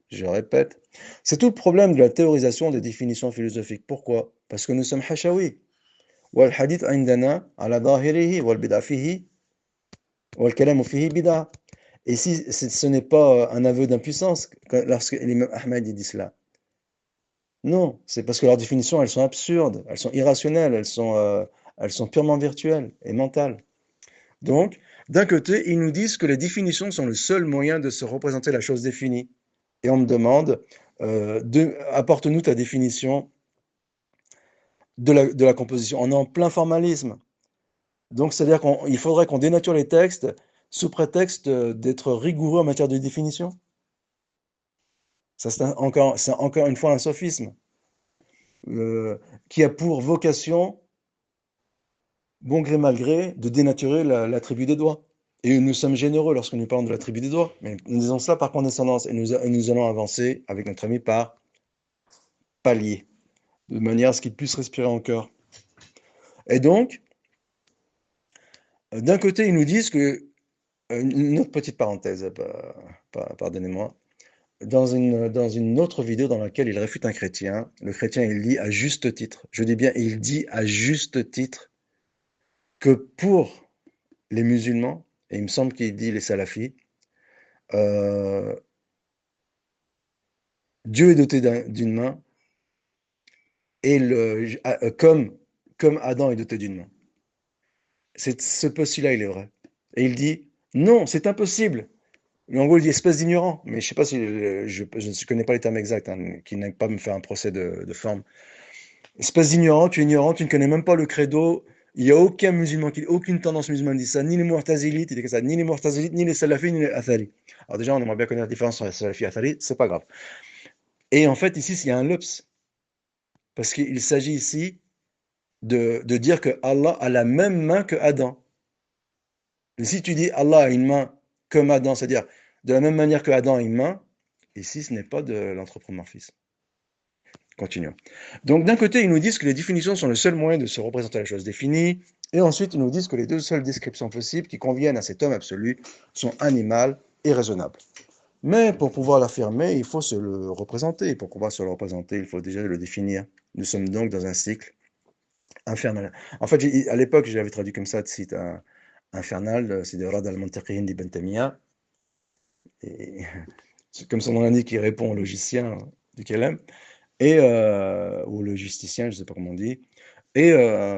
Je répète, c'est tout le problème de la théorisation des définitions philosophiques. Pourquoi? Parce que nous sommes hashawi. والحديث عندنا على ظاهره والبدع فيه والكلام فيه بدعة. Et si ce n'est pas un aveu d'impuissance lorsque l'imam Ahmed dit cela. Non, c'est parce que leurs définitions, elles sont absurdes, elles sont irrationnelles, elles sont purement virtuelles et mentales. Donc, d'un côté, ils nous disent que les définitions sont le seul moyen de se représenter la chose définie. Et on me demande, apporte-nous ta définition de la composition. On est en plein formalisme. Donc, c'est-à-dire qu'il faudrait qu'on dénature les textes sous prétexte d'être rigoureux en matière de définition. Ça, c'est encore une fois un sophisme qui a pour vocation, bon gré mal gré, de dénaturer la tribu des doigts. Et nous sommes généreux lorsque nous parlons de la tribu des doigts, mais nous disons cela par condescendance et nous allons avancer avec notre ami par palier, de manière à ce qu'il puisse respirer encore. Et donc, d'un côté, ils nous disent que, une autre petite parenthèse, pardonnez-moi, dans une autre vidéo dans laquelle il réfute un chrétien, le chrétien, il dit à juste titre, je dis bien, il dit à juste titre que pour les musulmans, et il me semble qu'il dit les salafis, Dieu est doté d'une main, et comme Adam est doté d'une main. Ce postulat, il est vrai. Et il dit, non, c'est impossible. Mais en gros, il dit espèce d'ignorant. Mais je sais pas si je ne connais pas les termes exacts, hein, qui n'aiment pas me faire un procès de forme. Espèce d'ignorant, tu ne connais même pas le credo. Il n'y a aucun musulman, aucune tendance musulmane dit ça, ni les Mu'tazilites, il dit que ça, ni les Mu'tazilites, ni les Salafis, ni les Athari. Alors déjà, on aimerait bien connaître la différence entre les Salafis et Athari, c'est pas grave. Et en fait, ici, il y a un lups, parce qu'il s'agit ici de dire que Allah a la même main que Adam. Et si tu dis Allah a une main comme Adam, c'est-à-dire de la même manière que Adam a une main, ici, ce n'est pas de l'anthropomorphisme. Continuons. Donc, d'un côté, ils nous disent que les définitions sont le seul moyen de se représenter la chose définie, et ensuite, ils nous disent que les deux seules descriptions possibles qui conviennent à cet homme absolu sont animales et raisonnables. Mais pour pouvoir l'affirmer, il faut se le représenter. Et pour pouvoir se le représenter, il faut déjà le définir. Nous sommes donc dans un cycle infernal. En fait, à l'époque, j'avais traduit comme ça, de site infernal, c'est de Rad al-Mantaqiyin d'Ibn Taymiyyah. Et comme son nom l'indique, il répond au logicien du Kalam, ou le justicien, je ne sais pas comment on dit. Et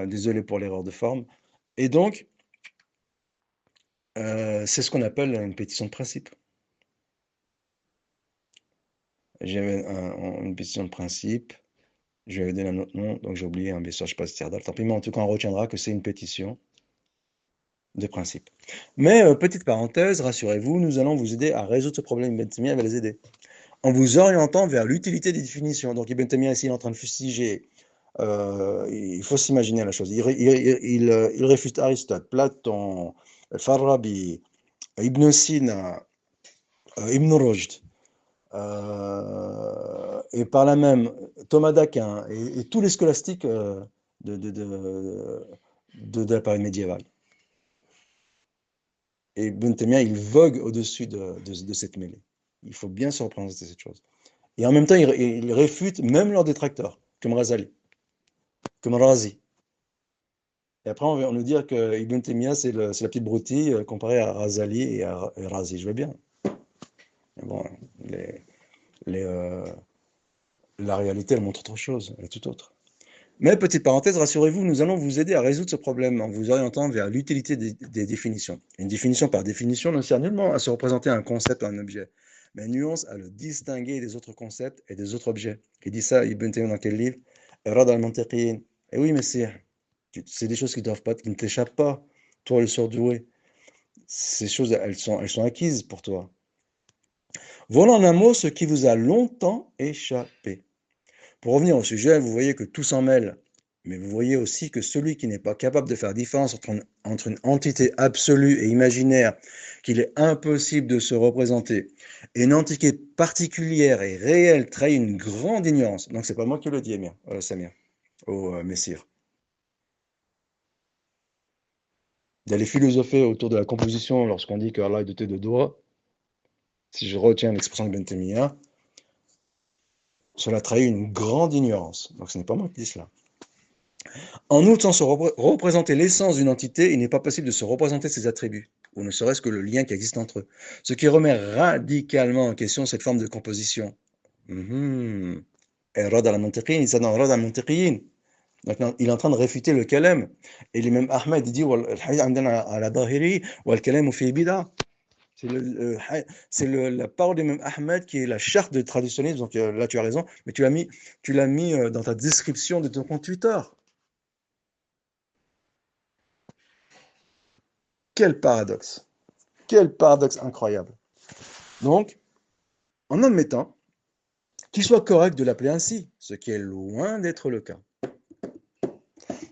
désolé pour l'erreur de forme. Et donc, c'est ce qu'on appelle une pétition de principe. J'avais une pétition de principe, je vais donner un autre nom, donc j'ai oublié, bien sûr, je ne sais pas si c'est Erdal, tant pis, mais en tout cas, on retiendra que c'est une pétition de principe. Mais, petite parenthèse, rassurez-vous, nous allons vous aider à résoudre ce problème. Ibn Taymiyyah va les aider. En vous orientant vers l'utilité des définitions. Donc Ibn Taymiyyah ici, il est en train de fustiger. Il faut s'imaginer la chose. Il réfute Aristote, Platon, Farabi, Ibn Sina, Ibn Rushd, et par là même Thomas d'Aquin et tous les scolastiques de, de, de, de la période médiévale. Et Ibn Taymiyyah, il vogue au-dessus de cette mêlée. Il faut bien se représenter cette chose. Et en même temps, il réfute même leurs détracteurs, comme Razali, comme Razi. Et après, on va nous dire que Ibn Taymiyyah, c'est la petite broutille comparée à Razali et Razi. Je veux bien. Mais bon, les, les, euh, la réalité, elle montre autre chose, elle est tout autre. Mais petite parenthèse, rassurez-vous, nous allons vous aider à résoudre ce problème en vous orientant vers l'utilité des définitions. Une définition par définition ne sert nullement à se représenter un concept ou un objet, mais nuance à le distinguer des autres concepts et des autres objets. Il dit ça, Ibn Taymiyyah, dans quel livre? Irad al-Mantiqiyin. Eh oui, mais c'est des choses qui ne t'échappent pas, toi le surdoué. Ces choses, elles sont acquises pour toi. Voilà en un mot ce qui vous a longtemps échappé. Pour revenir au sujet, vous voyez que tout s'en mêle, mais vous voyez aussi que celui qui n'est pas capable de faire différence entre une entité absolue et imaginaire qu'il est impossible de se représenter et une entité particulière et réelle trahit une grande ignorance. Donc c'est pas moi qui le dis, Samir, au Messire. D'aller philosopher autour de la composition lorsqu'on dit que Allah est doté de doigts, si je retiens l'expression de Ben Taymiyyah, cela trahit une grande ignorance. Donc ce n'est pas moi qui dis cela. En outre, sans se représenter l'essence d'une entité, il n'est pas possible de se représenter ses attributs, ou ne serait-ce que le lien qui existe entre eux. Ce qui remet radicalement en question cette forme de composition. Rad al-Mantiqiyin, il s'adonne Rad al-Mantiqiyin. Donc, il est en train de réfuter le kalem. Et l'imam Ahmed, il dit c'est la parole de l'imam Ahmed qui est la charte de traditionnisme. Donc là, tu as raison, mais tu l'as mis dans ta description de ton compte Twitter. Quel paradoxe! Quel paradoxe incroyable! Donc, en admettant qu'il soit correct de l'appeler ainsi, ce qui est loin d'être le cas.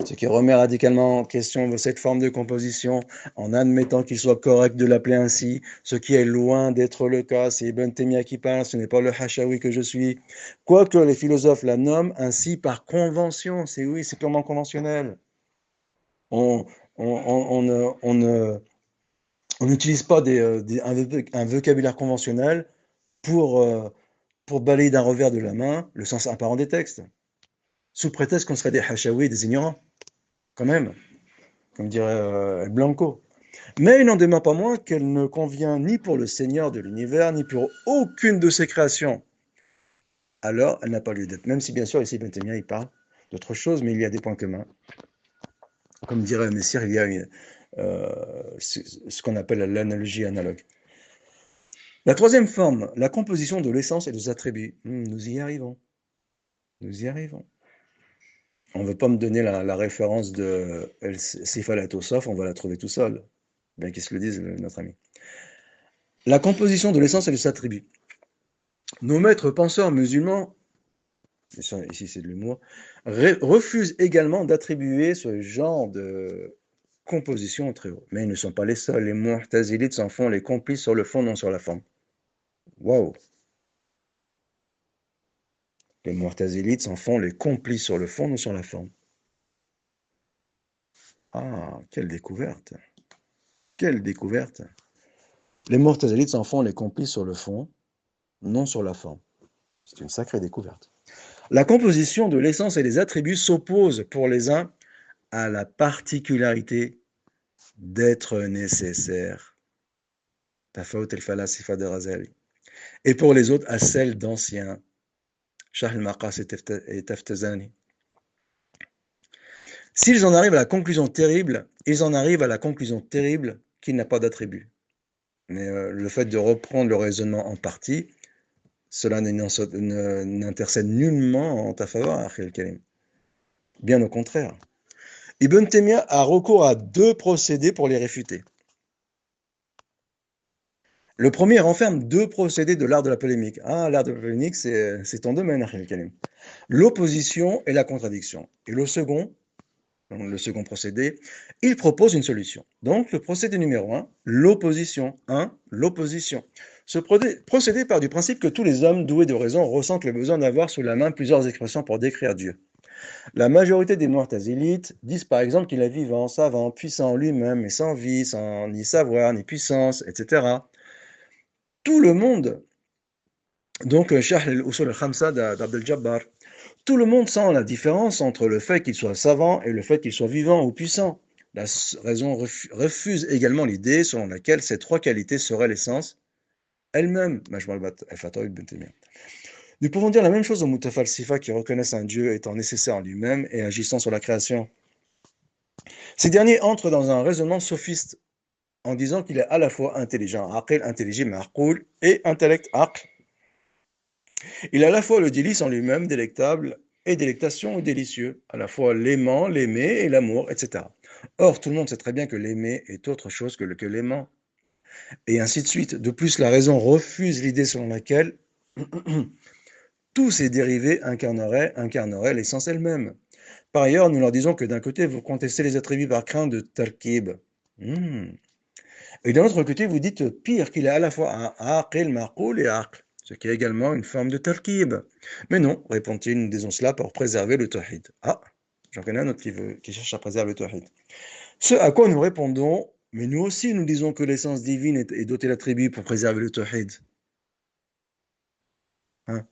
Ce qui remet radicalement en question cette forme de composition, en admettant qu'il soit correct de l'appeler ainsi, ce qui est loin d'être le cas, c'est Ibn Taymiyyah qui parle, ce n'est pas le Hashawi que je suis. Quoique les philosophes la nomment ainsi par convention, c'est purement conventionnel. On, on n'utilise pas un vocabulaire conventionnel pour, euh, pour balayer d'un revers de la main le sens apparent des textes, sous prétexte qu'on serait des hachawis, des ignorants, quand même, comme dirait Blanco. Mais il n'en demeure pas moins qu'elle ne convient ni pour le Seigneur de l'univers, ni pour aucune de ses créations. alors elle n'a pas lieu d'être. Même si, bien sûr, ici, Ibn Taymiyyah, il parle d'autre chose, mais il y a des points communs. Comme dirait Messire, il y a ce qu'on appelle l'analogie analogue. La troisième forme, la composition de l'essence et des attributs. Nous y arrivons. Nous y arrivons. On ne veut pas me donner la référence de Sifal Atosaf, on va la trouver tout seul. Bien qu'il se le dise, notre ami. La composition de l'essence et des attributs. Nos maîtres penseurs musulmans, ici c'est de l'humour, refusent également d'attribuer ce genre de composition au très haut. Mais ils ne sont pas les seuls. Les Mu'tazilites s'en font les complices sur le fond, non sur la forme. Waouh! Les Mu'tazilites s'en font les complices sur le fond, non sur la forme. Ah, quelle découverte! Quelle découverte! Les Mu'tazilites s'en font les complices sur le fond, non sur la forme. C'est une sacrée découverte. La composition de l'essence et des attributs s'oppose pour les uns à la particularité d'être nécessaire. Tafaut el-Falasifa de Razali. Et pour les autres, à celle d'anciens. Shah al-Maqas et Taftazani. S'ils en arrivent à la conclusion terrible, ils en arrivent à la conclusion terrible qu'il n'a pas d'attribut. Mais le fait de reprendre le raisonnement en partie, cela n'intercède nullement en ta faveur, Akhil Karim. Bien au contraire. Ibn Taymiyyah a recours à deux procédés pour les réfuter. Le premier renferme deux procédés de l'art de la polémique. Ah, l'art de la polémique, c'est ton domaine, Akhil Karim. L'opposition et la contradiction. Et le second procédé, il propose une solution. Donc, le procédé numéro 1, l'opposition. L'opposition. Ce procédé part du principe que tous les hommes doués de raison ressentent le besoin d'avoir sous la main plusieurs expressions pour décrire Dieu. La majorité des Mu'tazilites disent par exemple qu'il est vivant, savant, puissant en lui-même, mais sans vie, sans ni savoir, ni puissance, etc. Tout le monde, donc Sharh al-Usul al-Khamsa d'Abdel Jabbar, tout le monde sent la différence entre le fait qu'il soit savant et le fait qu'il soit vivant ou puissant. La raison refuse également l'idée selon laquelle ces trois qualités seraient l'essence elle-même. Nous pouvons dire la même chose aux Mutafalsifa qui reconnaissent un Dieu étant nécessaire en lui-même et agissant sur la création. Ces derniers entrent dans un raisonnement sophiste en disant qu'il est à la fois intelligent, aqil, intelligible, aqoul, et intellect, aql. Il a à la fois le délice en lui-même, délectable, et délectation ou délicieux, à la fois l'aimant, l'aimer et l'amour, etc. Or, tout le monde sait très bien que l'aimer est autre chose que l'aimant. Et ainsi de suite. De plus, la raison refuse l'idée selon laquelle tous ces dérivés incarneraient l'essence elle-même. Par ailleurs, nous leur disons que d'un côté, vous contestez les attributs par crainte de tarkib. Et d'un autre côté, vous dites pire qu'il est à la fois un aqil, maqoul et aql, ce qui est également une forme de tarkib. Mais non, répond-il, nous disons cela pour préserver le tawhid. Ah, j'en connais un autre qui cherche à préserver le tawhid. Ce à quoi nous répondons, mais nous aussi nous disons que l'essence divine est dotée d'attributs pour préserver le tawhid. Hein?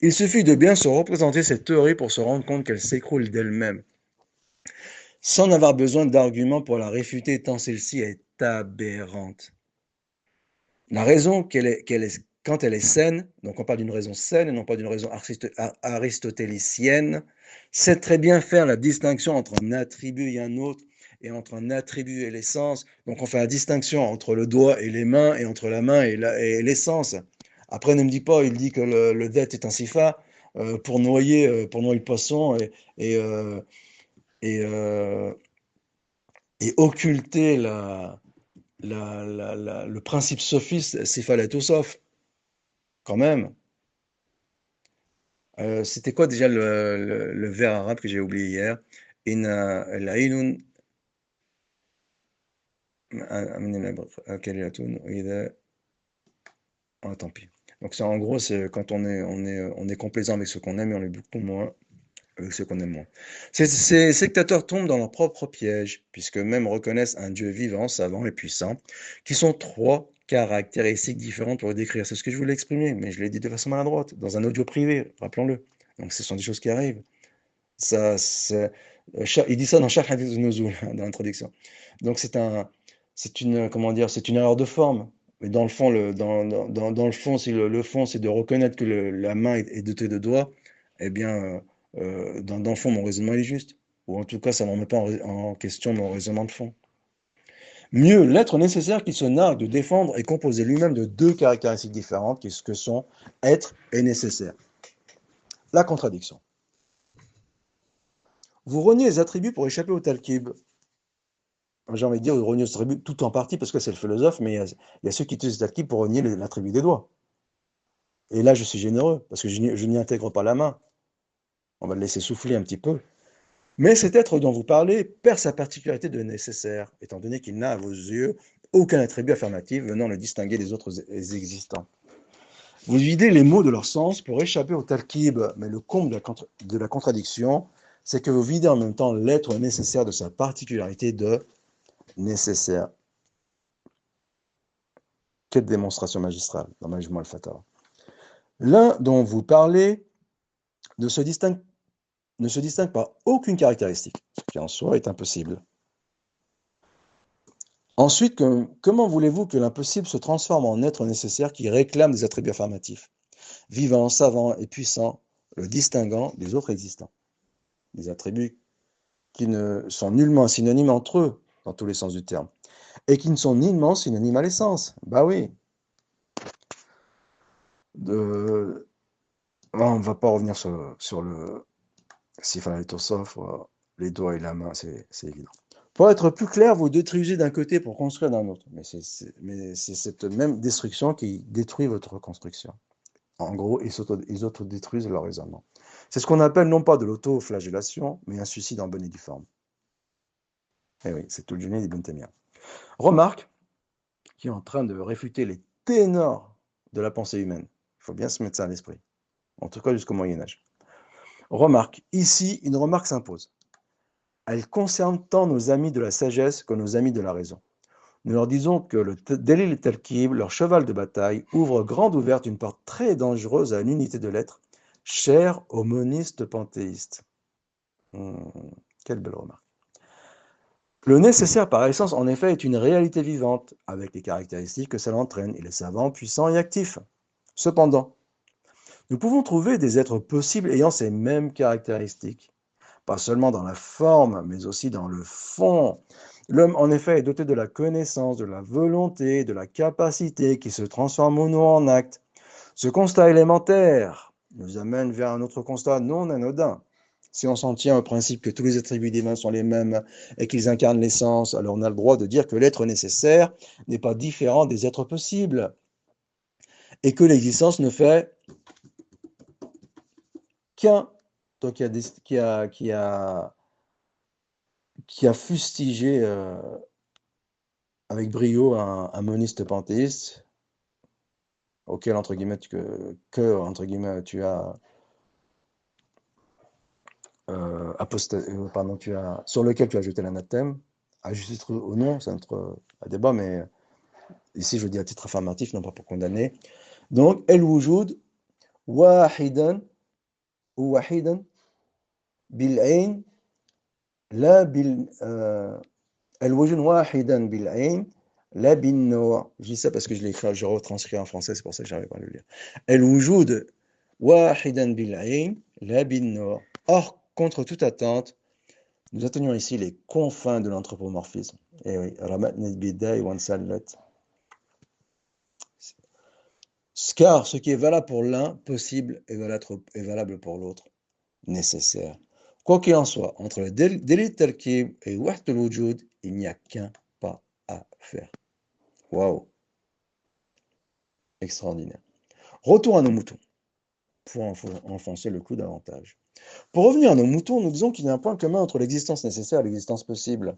Il suffit de bien se représenter cette théorie pour se rendre compte qu'elle s'écroule d'elle-même, sans avoir besoin d'arguments pour la réfuter, tant celle-ci est aberrante. La raison quand elle est saine, donc on parle d'une raison saine et non pas d'une raison aristotélicienne, sait très bien faire la distinction entre un attribut et un autre, et entre un attribut et l'essence. Donc on fait la distinction entre le doigt et les mains, et entre la main et l'essence. Après, ne me dis pas, il dit que le det est un sifa pour noyer le poisson et, euh, et, euh, et occulter le principe sophiste, sifa sauf quand même. C'était quoi déjà le vers arabe que j'ai oublié hier? Ah, tant pis. Donc ça, en gros, c'est quand on est complaisant avec ce qu'on aime et on est beaucoup moins avec ce qu'on aime moins. Ces sectateurs tombent dans leur propre piège, puisque même reconnaissent un Dieu vivant, savant et puissant, qui sont trois caractéristiques différentes pour le décrire. C'est ce que je voulais exprimer, mais je l'ai dit de façon maladroite, dans un audio privé, rappelons-le. Donc ce sont des choses qui arrivent. Ça, il dit ça dans Sharh Hadith Nuzul, dans l'introduction. Donc c'est une, comment dire, c'est une erreur de forme. Mais dans le fond, dans le fond, si le fond, c'est de reconnaître que la main est dotée de doigts, eh bien, dans le fond, mon raisonnement il est juste. Ou en tout cas, ça ne remet pas en question mon raisonnement de fond. Mieux, l'être nécessaire qui se nargue de défendre est composé lui-même de deux caractéristiques différentes, qui que sont être et nécessaire. La contradiction. Vous reniez les attributs pour échapper au talkib. J'ai envie de dire, vous reniez les attributs tout en partie parce que c'est le philosophe, mais il y a ceux qui utilisent le talkib pour renier l'attribut des doigts. Et là, je suis généreux parce que je n'y intègre pas la main. On va le laisser souffler un petit peu. Mais cet être dont vous parlez perd sa particularité de nécessaire, étant donné qu'il n'a à vos yeux aucun attribut affirmatif venant le distinguer des autres existants. Vous videz les mots de leur sens pour échapper au talkib, mais le comble de la contradiction, c'est que vous videz en même temps l'être nécessaire de sa particularité de nécessaire. Quelle démonstration magistrale dans Majmou al-Fatawa. L'un dont vous parlez ne se distingue par aucune caractéristique, ce qui en soi est impossible. Ensuite, comment voulez-vous que l'impossible se transforme en être nécessaire qui réclame des attributs affirmatifs, vivant, savant et puissant, le distinguant des autres existants? Des attributs qui ne sont nullement synonymes entre eux, dans tous les sens du terme, et qui ne sont nullement synonymes à l'essence. Bah oui. On ne va pas revenir sur le Sifan al-Tosaf, les doigts et la main, c'est évident. Pour être plus clair, vous détruisez d'un côté pour construire d'un autre. Mais c'est cette même destruction qui détruit votre construction. En gros, ils autodétruisent leur raisonnement. C'est ce qu'on appelle non pas de l'autoflagellation, mais un suicide en bonne et due forme. Eh oui, c'est tout le génie d'Ibn Taymiyyah. Remarque qui est en train de réfuter les ténors de la pensée humaine. Il faut bien se mettre ça à l'esprit. En tout cas, jusqu'au Moyen-Âge. Remarque, ici, une remarque s'impose. Elle concerne tant nos amis de la sagesse que nos amis de la raison. Nous leur disons que le Delil et Talkib, leur cheval de bataille, ouvre grande ouverte une porte très dangereuse à une unité de l'être, chère aux monistes panthéistes. Quelle belle remarque. Le nécessaire par essence, en effet, est une réalité vivante, avec les caractéristiques que cela entraîne. Il est savant, puissant et actif. Cependant, nous pouvons trouver des êtres possibles ayant ces mêmes caractéristiques. Pas seulement dans la forme, mais aussi dans le fond. L'homme, en effet, est doté de la connaissance, de la volonté, de la capacité qui se transforme au nom en acte. Ce constat élémentaire nous amène vers un autre constat non anodin. Si on s'en tient au principe que tous les attributs divins sont les mêmes et qu'ils incarnent l'essence, alors on a le droit de dire que l'être nécessaire n'est pas différent des êtres possibles et que l'existence ne fait qu'un. Toi qui a fustigé avec brio un moniste panthéiste, auquel, entre guillemets, entre guillemets, tu as, sur lequel tu as jeté l'anathème, à juste titre ou non, c'est notre débat, mais ici je dis à titre affirmatif, non pas pour condamner. Donc, el-wujud, wahidan, ou wahidan, bil-ayn, la bil... el-wujud wahidan bil-ayn, la bin-naw'. Je dis ça parce que je retranscris en français, c'est pour ça que j'arrive pas à le lire. El-wujud wahidan bil-ayn, la bin-naw'. Or, contre toute attente, nous atteignons ici les confins de l'anthropomorphisme. Et oui, Ramatnet Bidai Wansalat. Car ce qui est valable pour l'un, possible, est valable pour l'autre, nécessaire. Quoi qu'il en soit, entre le Delil Talkib et Waht al-Wujud, il n'y a qu'un pas à faire. Waouh! Extraordinaire. Retour à nos moutons, pour enfoncer le clou davantage. Pour revenir à nos moutons, nous disons qu'il y a un point commun entre l'existence nécessaire et l'existence possible.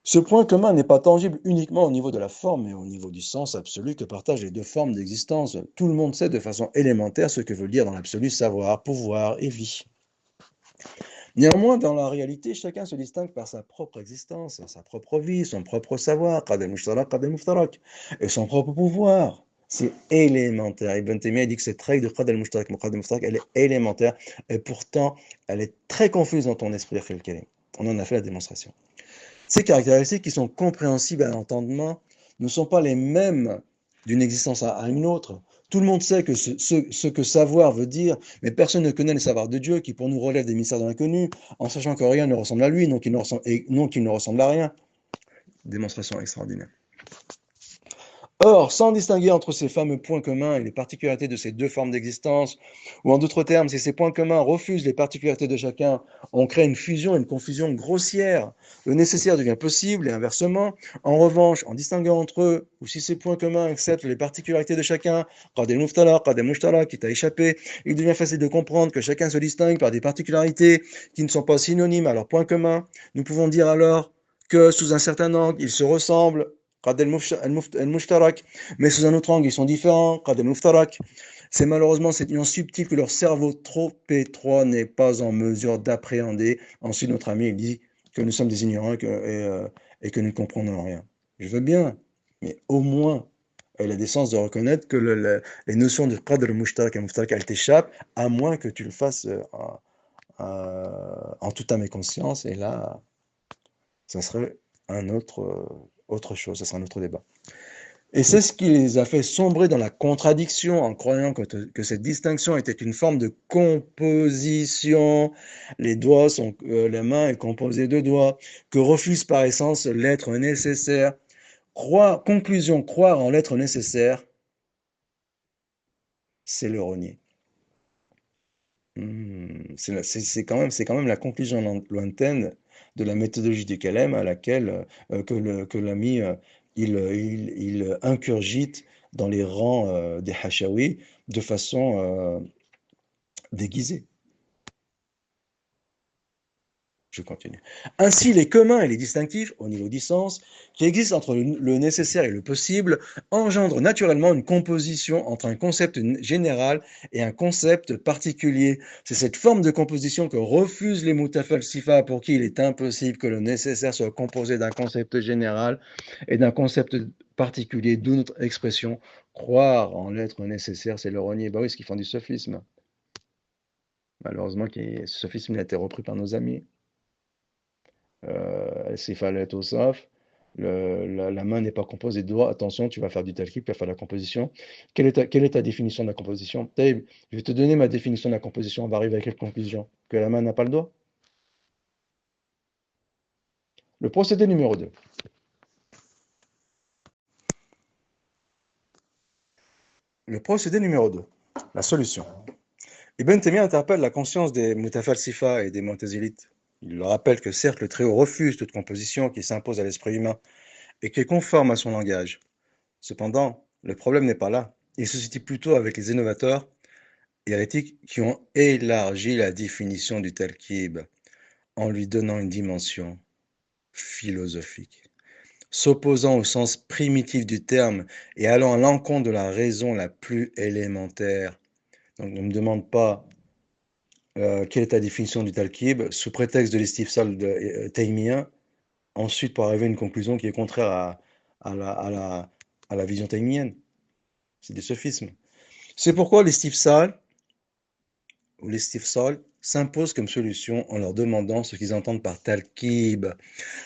Ce point commun n'est pas tangible uniquement au niveau de la forme, mais au niveau du sens absolu que partagent les deux formes d'existence. Tout le monde sait de façon élémentaire ce que veut dire dans l'absolu savoir, pouvoir et vie. Néanmoins, dans la réalité, chacun se distingue par sa propre existence, sa propre vie, son propre savoir, et son propre pouvoir. C'est élémentaire. Ibn Taymiyyah dit que cette règle de Qad al-Mushtarak, elle est élémentaire, et pourtant, elle est très confuse dans ton esprit. On en a fait la démonstration. Ces caractéristiques qui sont compréhensibles à l'entendement ne sont pas les mêmes d'une existence à une autre. Tout le monde sait que ce que savoir veut dire, mais personne ne connaît le savoir de Dieu qui pour nous relève des mystères de l'inconnu, en sachant que rien ne ressemble à lui, non qu'il ne ressemble à rien. Démonstration extraordinaire. Or, sans distinguer entre ces fameux points communs et les particularités de ces deux formes d'existence, ou en d'autres termes, si ces points communs refusent les particularités de chacun, on crée une fusion et une confusion grossière. Le nécessaire devient possible et inversement. En revanche, en distinguant entre eux, ou si ces points communs acceptent les particularités de chacun, qad al-muftara, qad al-mushtara, qui t'a échappé, il devient facile de comprendre que chacun se distingue par des particularités qui ne sont pas synonymes à leurs points communs. Nous pouvons dire alors que sous un certain angle, ils se ressemblent, mais sous un autre angle, ils sont différents. C'est malheureusement cette nuance subtile que leur cerveau trop étroit n'est pas en mesure d'appréhender. Ensuite, notre ami il dit que nous sommes des ignorants et que nous ne comprenons rien. Je veux bien, mais au moins, elle a des sens de reconnaître que les notions de qadr mushtarak et muftarak, elles t'échappent, à moins que tu le fasses en toute âme et conscience. Et là, ça serait autre chose, ça serait un autre débat. Et c'est ce qui les a fait sombrer dans la contradiction en croyant que cette distinction était une forme de composition. La main est composée de doigts, que refuse par essence l'être nécessaire. Conclusion, croire en l'être nécessaire, c'est le renier. C'est quand même la conclusion lointaine de la méthodologie du Calem à laquelle que l'ami il incurgite dans les rangs des Hashawi de façon déguisée. Je continue. Ainsi, les communs et les distinctifs, au niveau du sens, qui existent entre le nécessaire et le possible, engendrent naturellement une composition entre un concept général et un concept particulier. C'est cette forme de composition que refusent les mutafalsifa pour qui il est impossible que le nécessaire soit composé d'un concept général et d'un concept particulier, d'où notre expression croire en l'être nécessaire, c'est le renier. Bah oui, ce qu'ils font du sophisme. Malheureusement, ce sophisme a été repris par nos amis. Sifal Tosaf, la main n'est pas composée de doigts. Attention, tu vas faire du talkib, tu vas faire la composition. Quelle est ta définition de la composition? Taïb, je vais te donner ma définition de la composition. On va arriver à quelle conclusion? Que la main n'a pas le doigt? Le procédé numéro 2. Le procédé numéro 2. La solution. Ibn Taymiyyah interpelle la conscience des mutafalsifa et des mu'tazilites. Il leur rappelle que certes, le Très-Haut refuse toute composition qui s'impose à l'esprit humain et qui est conforme à son langage. Cependant, le problème n'est pas là. Il se situe plutôt avec les innovateurs hérétiques qui ont élargi la définition du talkib en lui donnant une dimension philosophique. S'opposant au sens primitif du terme et allant à l'encontre de la raison la plus élémentaire. Donc ne me demande pas quelle est ta définition du talkib sous prétexte de l'istifsal de Taymiyyah, ensuite pour arriver à une conclusion qui est contraire à la vision taymiyenne. C'est des sophismes. C'est pourquoi l'istifsal ou l'istifsal s'imposent comme solution en leur demandant ce qu'ils entendent par talkib.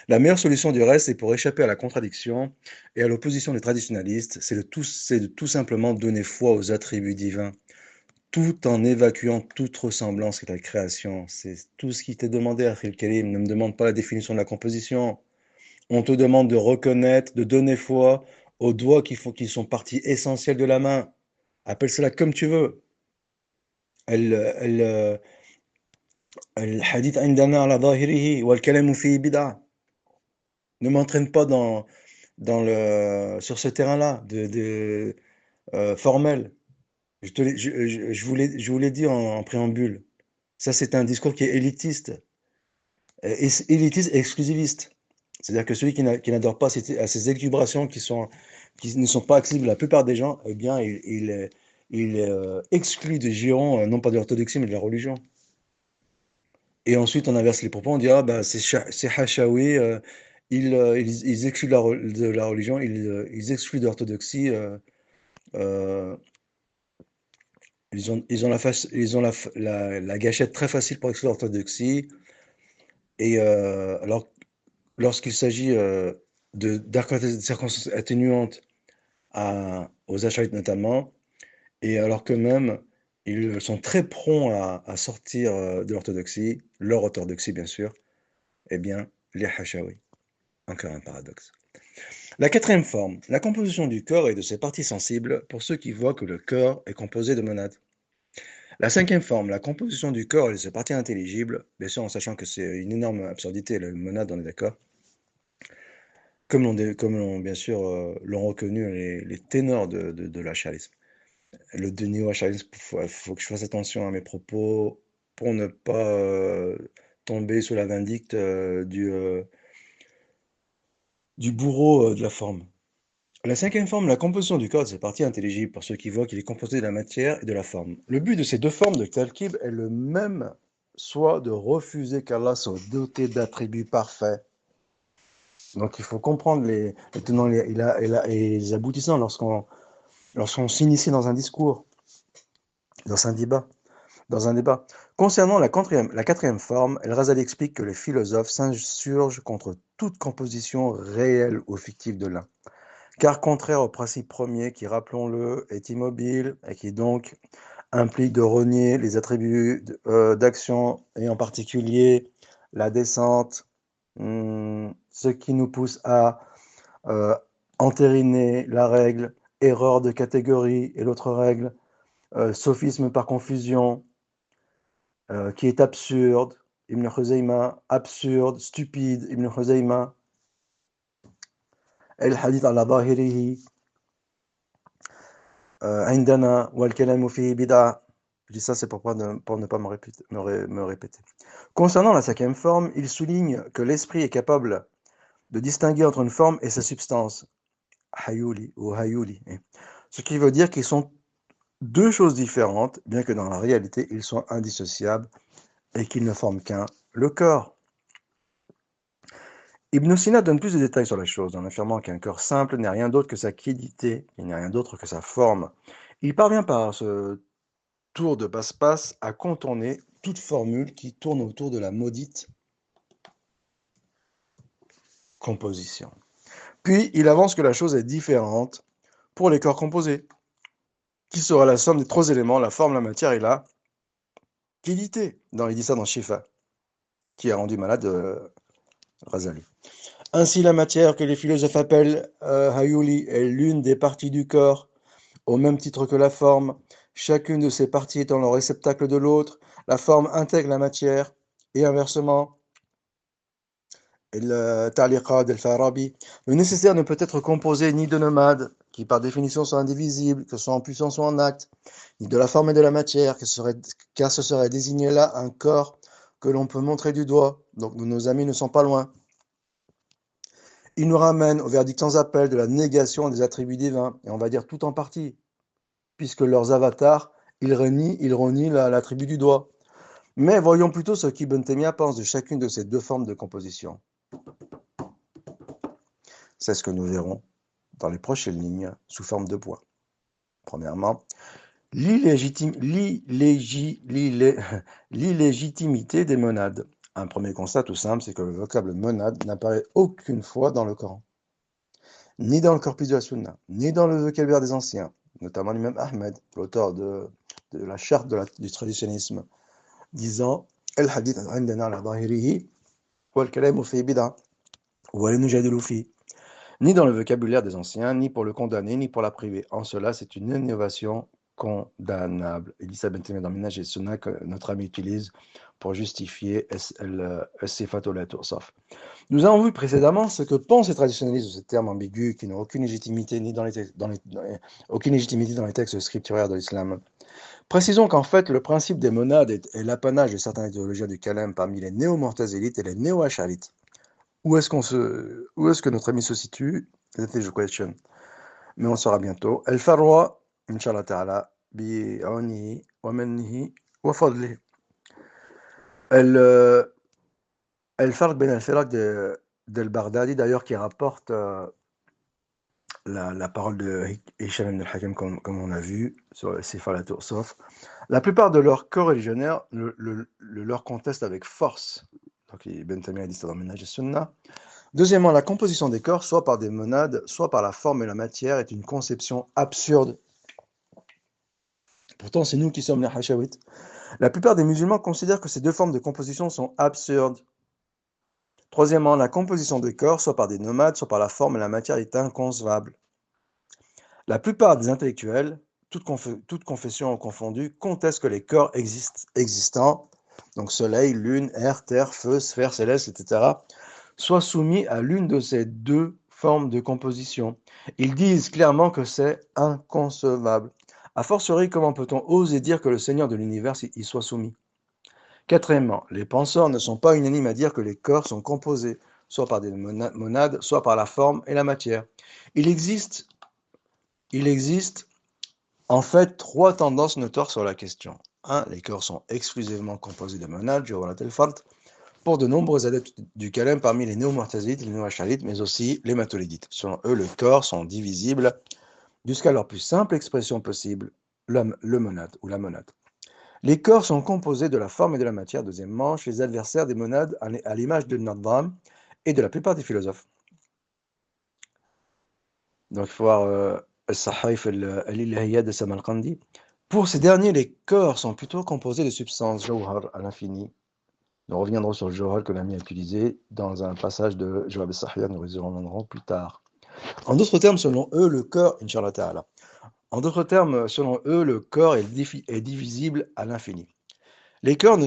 La meilleure solution du reste, c'est pour échapper à la contradiction et à l'opposition des traditionalistes, c'est de tout simplement donner foi aux attributs divins, tout en évacuant toute ressemblance avec la création. C'est tout ce qui t'est demandé, Akhil Karim. Ne me demande pas la définition de la composition. On te demande de reconnaître, de donner foi aux doigts qui sont partie essentielle de la main. Appelle cela comme tu veux. الحديث عندنا على ظاهره والكلام فيه بدعة. Ne m'entraîne pas sur ce terrain-là formel. Je vous l'ai dit en préambule. Ça, c'est un discours qui est élitiste. Élitiste et exclusiviste. C'est-à-dire que celui qui n'adore pas à ces élucubrations qui ne sont pas accessibles à la plupart des gens, eh bien, il exclut des giron, non pas de l'orthodoxie, mais de la religion. Et ensuite, on inverse les propos, on dit, ah, bah, c'est Hachawi, ils excluent de la religion, ils excluent de l'orthodoxie, euh, ils ont la gâchette très facile pour exclure l'orthodoxie. Et alors, lorsqu'il s'agit de circonstances atténuantes aux Ash'arites notamment, et alors que même ils sont très prompts à sortir de l'orthodoxie, leur orthodoxie bien sûr, eh bien, les Hachawis. Encore un paradoxe. La quatrième forme, la composition du corps et de ses parties sensibles pour ceux qui voient que le corps est composé de monades. La cinquième forme, la composition du corps et de ses parties intelligibles, bien sûr en sachant que c'est une énorme absurdité, le monade, on est d'accord, comme bien sûr l'ont reconnu les ténors de l'acharisme. Le néo-acharisme, faut que je fasse attention à mes propos pour ne pas tomber sous la vindicte du bourreau de la forme. La cinquième forme, la composition du corps, c'est partie intelligible pour ceux qui voient qu'il est composé de la matière et de la forme. Le but de ces deux formes de Talkib est le même, soit de refuser qu'Allah soit doté d'attributs parfaits. Donc il faut comprendre les tenants et les aboutissants lorsqu'on s'initie dans un discours, dans un débat. Concernant la quatrième forme, El-Razali explique que les philosophes s'insurgent contre toute composition réelle ou fictive de l'un. Car contraire au principe premier qui, rappelons-le, est immobile et qui donc implique de renier les attributs d'action et en particulier la descente, ce qui nous pousse à entériner la règle, erreur de catégorie et l'autre règle, sophisme par confusion, qui est absurde, Ibn Khuzayma, absurde, stupide, Ibn Khuzayma, el-hadith ala zahirihi, عندنا والكلام فيه بدعة. Je dis ça, c'est pour ne pas me répéter. Concernant la cinquième forme, il souligne que l'esprit est capable de distinguer entre une forme et sa substance, hayuli ou hayuli, ce qui veut dire qu'ils sont deux choses différentes, bien que dans la réalité, ils sont indissociables et qu'ils ne forment qu'un, le corps. Ibn Sina donne plus de détails sur la chose, en affirmant qu'un corps simple n'est rien d'autre que sa quiddité, il n'est rien d'autre que sa forme. Il parvient par ce tour de passe-passe à contourner toute formule qui tourne autour de la maudite composition. Puis, il avance que la chose est différente pour les corps composés, qui sera la somme des trois éléments, la forme, la matière et la quiddité. Il dit ça dans Shifa, qui a rendu malade Razali. Ainsi, la matière que les philosophes appellent Hayuli est l'une des parties du corps, au même titre que la forme, chacune de ces parties étant le réceptacle de l'autre. La forme intègre la matière, et inversement. Le nécessaire ne peut être composé ni de nomades, qui par définition sont indivisibles, que ce soit en puissance ou en acte, ni de la forme et de la matière, car ce serait désigner là un corps que l'on peut montrer du doigt. Donc nos amis ne sont pas loin. Il nous ramène au verdict sans appel de la négation des attributs divins, et on va dire tout en partie, puisque leurs avatars, ils renient l'attribut du doigt. Mais voyons plutôt ce qu'Ibn Taymiyyah pense de chacune de ces deux formes de composition. C'est ce que nous verrons dans les prochaines lignes sous forme de points. Premièrement, l'illégitimité des monades. Un premier constat tout simple, c'est que le vocable monade n'apparaît aucune fois dans le Coran, ni dans le corpus de la Sunna, ni dans le vocabulaire des anciens, notamment l'imam Ahmed, l'auteur de la charte du traditionnisme, disant El hadith indana ala zahirihi wal kalamu fi bid'a wa la nujadilu fi. Ni dans le vocabulaire des anciens, ni pour le condamner, ni pour la priver. En cela, c'est une innovation condamnable. Elissa Ben Taymiyyah dans Minhaj et Sunna que notre ami utilise pour justifier Sifatul Tursaf. Nous avons vu précédemment ce que pensent les traditionnalistes de ces termes ambigus qui n'ont aucune légitimité aucune légitimité dans les textes scripturaires de l'islam. Précisons qu'en fait, le principe des monades est l'apanage de certains idéologiens du kalam parmi les néo-mortazélites et les néo-acharites. Où est-ce que notre ami se situe? That's the question. Mais on saura bientôt. El-Farwa, Inch'Allah Ta'ala, bi'awnihi wa mannihi wa fadlihi. El-Farq ben al-Firaq del-Baghdadi, d'ailleurs, qui rapporte la parole de Hisham ibn al-Hakim, comme on a vu, sur Sifatul Tursaf. La plupart de leurs co-religionnaires leur contestent avec force. Donc, Ibn Taymiyyah dit ça dans Minhaj as-Sunnah. Deuxièmement, la composition des corps, soit par des monades, soit par la forme et la matière, est une conception absurde. Pourtant, c'est nous qui sommes les Hachawites. La plupart des musulmans considèrent que ces deux formes de composition sont absurdes. Troisièmement, la composition des corps, soit par des nomades, soit par la forme et la matière, est inconcevable. La plupart des intellectuels, toute confession confondue, contestent que les corps existants, donc soleil, lune, air, terre, feu, sphère céleste, etc., soient soumis à l'une de ces deux formes de composition. Ils disent clairement que c'est inconcevable. A fortiori, comment peut-on oser dire que le Seigneur de l'univers y soit soumis? Quatrièmement, les penseurs ne sont pas unanimes à dire que les corps sont composés, soit par des monades, soit par la forme et la matière. Il existe en fait trois tendances notoires sur la question. 1. Les corps sont exclusivement composés de monades, pour de nombreux adeptes du calem parmi les néo-mu'tazilites, les néo-ash'arites, mais aussi les maturidites. Selon eux, les corps sont divisibles jusqu'à leur plus simple expression possible, le monade ou la monade. Les corps sont composés de la forme et de la matière, deuxièmement, chez les adversaires des monades, à l'image de Nadram et de la plupart des philosophes. Donc, il faut voir Al-Sahaif al-Ilahiyya de Samarkandi. Pour ces derniers, les corps sont plutôt composés de substances jawhar à l'infini. Nous reviendrons sur le jawhar que l'ami a utilisé dans un passage de Jawab al-Sahya, nous y reviendrons plus tard. En d'autres termes, selon eux, le corps, Inch'Allah Ta'ala, en d'autres termes, selon eux, le corps est divisible à l'infini.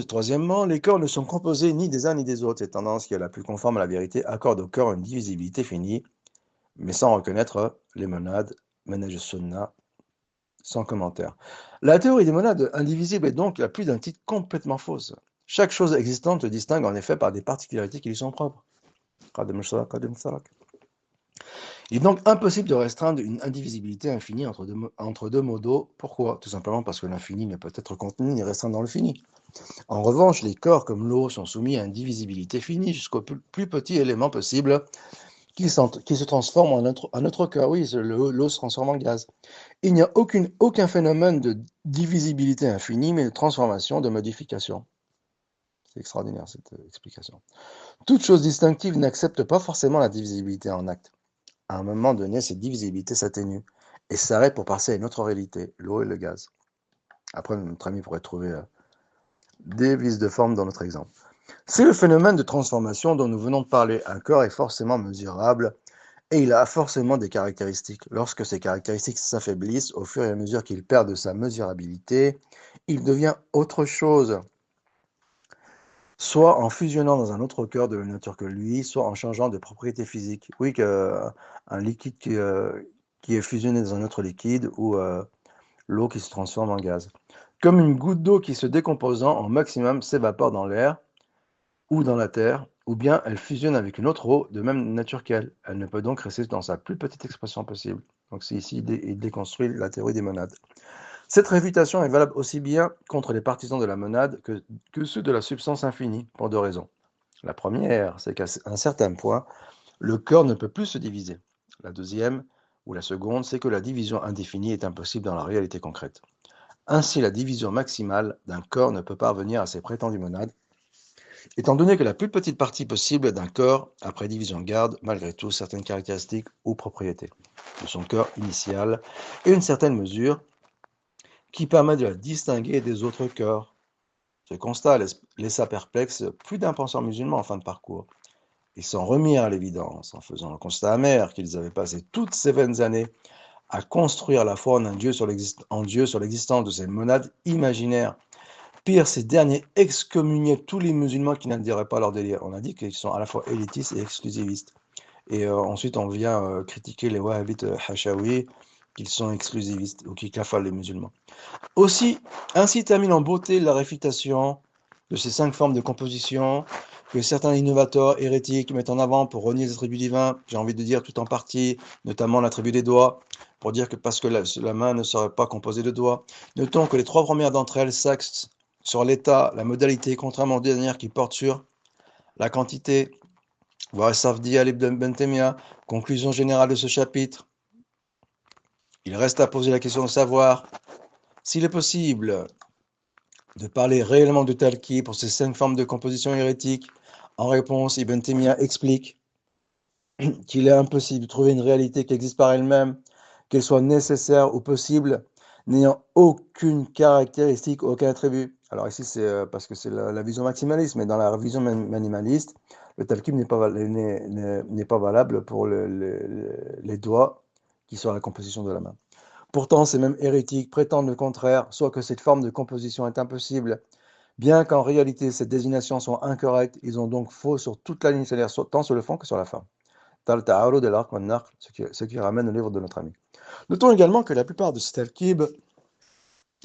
Troisièmement, les corps ne sont composés ni des uns ni des autres. Cette tendance qui est la plus conforme à la vérité accorde au corps une divisibilité finie, mais sans reconnaître les monades, Manhaj Sunna, sans commentaire. La théorie des monades indivisibles est donc, à plus d'un titre, complètement fausse. Chaque chose existante se distingue en effet par des particularités qui lui sont propres. Il est donc impossible de restreindre une indivisibilité infinie entre deux modos. Pourquoi? Tout simplement parce que l'infini ne peut être contenu ni restreint dans le fini. En revanche, les corps comme l'eau sont soumis à une divisibilité finie jusqu'au plus petit élément possible qui se transforme en un autre corps. Oui, l'eau se transforme en gaz. Il n'y a aucun phénomène de divisibilité infinie, mais de transformation, de modification. C'est extraordinaire cette explication. Toute chose distinctive n'accepte pas forcément la divisibilité en acte. À un moment donné, cette divisibilité s'atténue et s'arrête pour passer à une autre réalité, l'eau et le gaz. Après, notre ami pourrait trouver des vices de forme dans notre exemple. C'est le phénomène de transformation dont nous venons de parler. Un corps est forcément mesurable et il a forcément des caractéristiques. Lorsque ces caractéristiques s'affaiblissent au fur et à mesure qu'il perd de sa mesurabilité, il devient autre chose, soit en fusionnant dans un autre corps de la nature que lui, soit en changeant de propriétés physiques. Oui, qu'un liquide qui est fusionné dans un autre liquide ou l'eau qui se transforme en gaz. Comme une goutte d'eau qui se décomposant au maximum s'évapore dans l'air ou dans la terre, ou bien elle fusionne avec une autre eau de même nature qu'elle. Elle ne peut donc rester dans sa plus petite expression possible. Donc c'est ici il déconstruit la théorie des monades. Cette réfutation est valable aussi bien contre les partisans de la monade que ceux de la substance infinie, pour deux raisons. La première, c'est qu'à un certain point, le corps ne peut plus se diviser. La deuxième, ou la seconde, c'est que la division indéfinie est impossible dans la réalité concrète. Ainsi, la division maximale d'un corps ne peut parvenir à ses prétendues monades, étant donné que la plus petite partie possible d'un corps, après division, garde, malgré tout, certaines caractéristiques ou propriétés de son corps initial et une certaine mesure qui permet de la distinguer des autres corps. Ce constat laissa perplexe plus d'un penseur musulman en fin de parcours. Ils s'en remirent à l'évidence en faisant le constat amer qu'ils avaient passé toutes ces vaines années à construire la foi en Dieu sur l'existence de ces monades imaginaires. Pire, ces derniers excommuniaient tous les musulmans qui n'adhéraient pas à leur délire. On a dit qu'ils sont à la fois élitistes et exclusivistes. Et ensuite, on vient critiquer les wahhabites hachawi, qu'ils sont exclusivistes ou qui cafalent les musulmans. Aussi, ainsi termine en beauté la réfutation de ces 5 formes de composition que certains innovateurs hérétiques mettent en avant pour renier les attributs divins, j'ai envie de dire tout en partie, notamment l'attribut des doigts, pour dire que parce que la main ne serait pas composée de doigts. Notons que les 3 premières d'entre elles s'axent sur l'état, la modalité, contrairement aux dernières qui portent sur la quantité. Voir Safdi Ali Ben Temia, conclusion générale de ce chapitre. Il reste à poser la question de savoir s'il est possible de parler réellement de Talqi pour ces 5 formes de composition hérétique. En réponse, Ibn Taymiyyah explique qu'il est impossible de trouver une réalité qui existe par elle-même, qu'elle soit nécessaire ou possible, n'ayant aucune caractéristique, aucun attribut. Alors ici, c'est parce que c'est la vision maximaliste, mais dans la vision minimaliste, le talqib n'est pas valable pour les doigts qui sont à la composition de la main. Pourtant, ces mêmes hérétiques prétendent le contraire, soit que cette forme de composition est impossible, bien qu'en réalité ces désignations sont incorrectes, ils ont donc faux sur toute la ligne, c'est-à-dire tant sur le fond que sur la forme. Ce qui ramène au livre de notre ami. Notons également que la plupart de ces talqib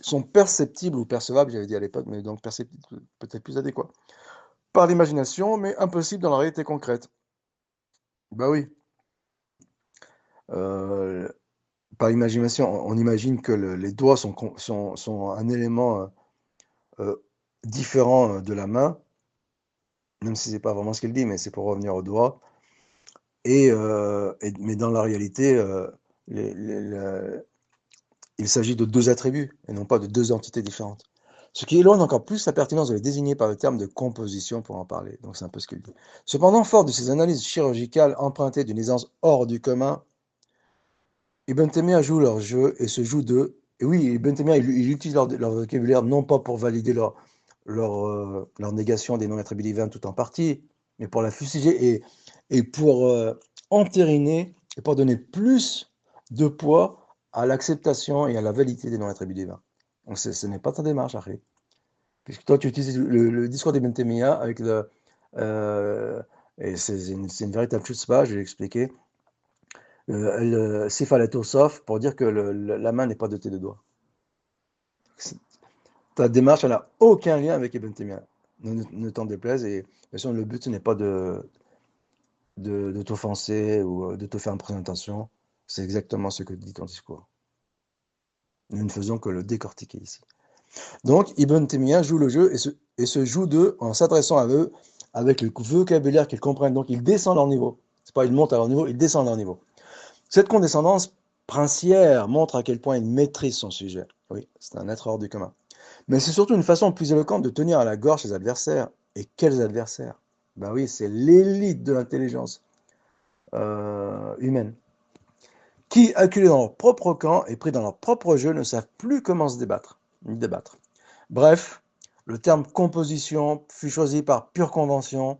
sont perceptibles ou percevables, j'avais dit à l'époque, mais donc perceptibles peut-être plus adéquat, par l'imagination, mais impossibles dans la réalité concrète. Bah oui. Euh, Par imagination, on imagine que les doigts sont un élément euh, différent de la main, même si c'est pas vraiment ce qu'elle dit, mais c'est pour revenir aux doigts. Mais dans la réalité, il s'agit de deux attributs et non pas de deux entités différentes. Ce qui éloigne encore plus la pertinence de les désigner par le terme de composition pour en parler. Donc c'est un peu ce qu'il dit. Cependant, fort de ces analyses chirurgicales empruntées d'une aisance hors du commun, Ibn Taymiyyah joue leur jeu et se joue d'eux. Et oui, Ibn Taymiyyah, il utilise leur vocabulaire non pas pour valider leur négation des non-attributs divins tout en partie, mais pour la fustiger et pour entériner et pour donner plus de poids à l'acceptation et à la validité des non-attributs divins. Donc ce n'est pas ta démarche, Achille. Puisque toi, tu utilises le discours d'Ibn Taymiyyah avec euh, et c'est une véritable chutzpah, je vais l'expliquer. Sifalet Ossof pour dire que la main n'est pas dotée de doigts. Ta démarche n'a aucun lien avec Ibn Taymiyyah. Ne t'en déplaise. Et bien sûr, le but, ce n'est pas de t'offenser ou de te faire une présentation. C'est exactement ce que dit ton discours. Nous ne faisons que le décortiquer ici. Donc, Ibn Taymiyyah joue le jeu et se joue d'eux en s'adressant à eux avec le vocabulaire qu'ils comprennent. Donc, il descend leur niveau. C'est pas il monte à leur niveau, il descend leur niveau. Cette condescendance princière montre à quel point il maîtrise son sujet. Oui, c'est un être hors du commun. Mais c'est surtout une façon plus éloquente de tenir à la gorge ses adversaires. Et quels adversaires? Ben oui, c'est l'élite de l'intelligence humaine, qui, acculés dans leur propre camp et pris dans leur propre jeu, ne savent plus comment se débattre. Bref, le terme composition fut choisi par pure convention,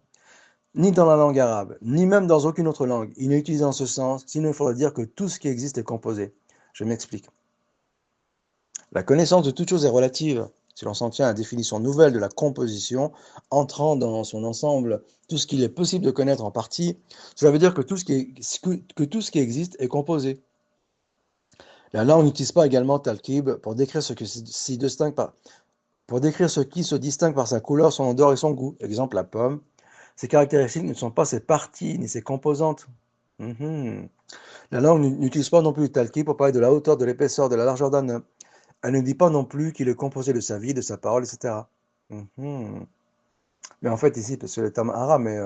ni dans la langue arabe, ni même dans aucune autre langue. Il n'est utilisé en ce sens, sinon il faudrait dire que tout ce qui existe est composé. Je m'explique. La connaissance de toute chose est relative, si l'on s'en tient à la définition nouvelle de la composition, entrant dans son ensemble tout ce qu'il est possible de connaître en partie, cela veut dire que tout ce qui existe est composé. La langue n'utilise pas également talqib pour décrire ce qui se distingue par sa couleur, son odeur et son goût. Exemple, la pomme. Ces caractéristiques ne sont pas ses parties ni ses composantes. La langue n'utilise pas non plus le talqib pour parler de la hauteur, de l'épaisseur, de la largeur d'un homme. Elle ne dit pas non plus qu'il est composé de sa vie, de sa parole, etc. Mais en fait, ici, parce que le terme arabe, mais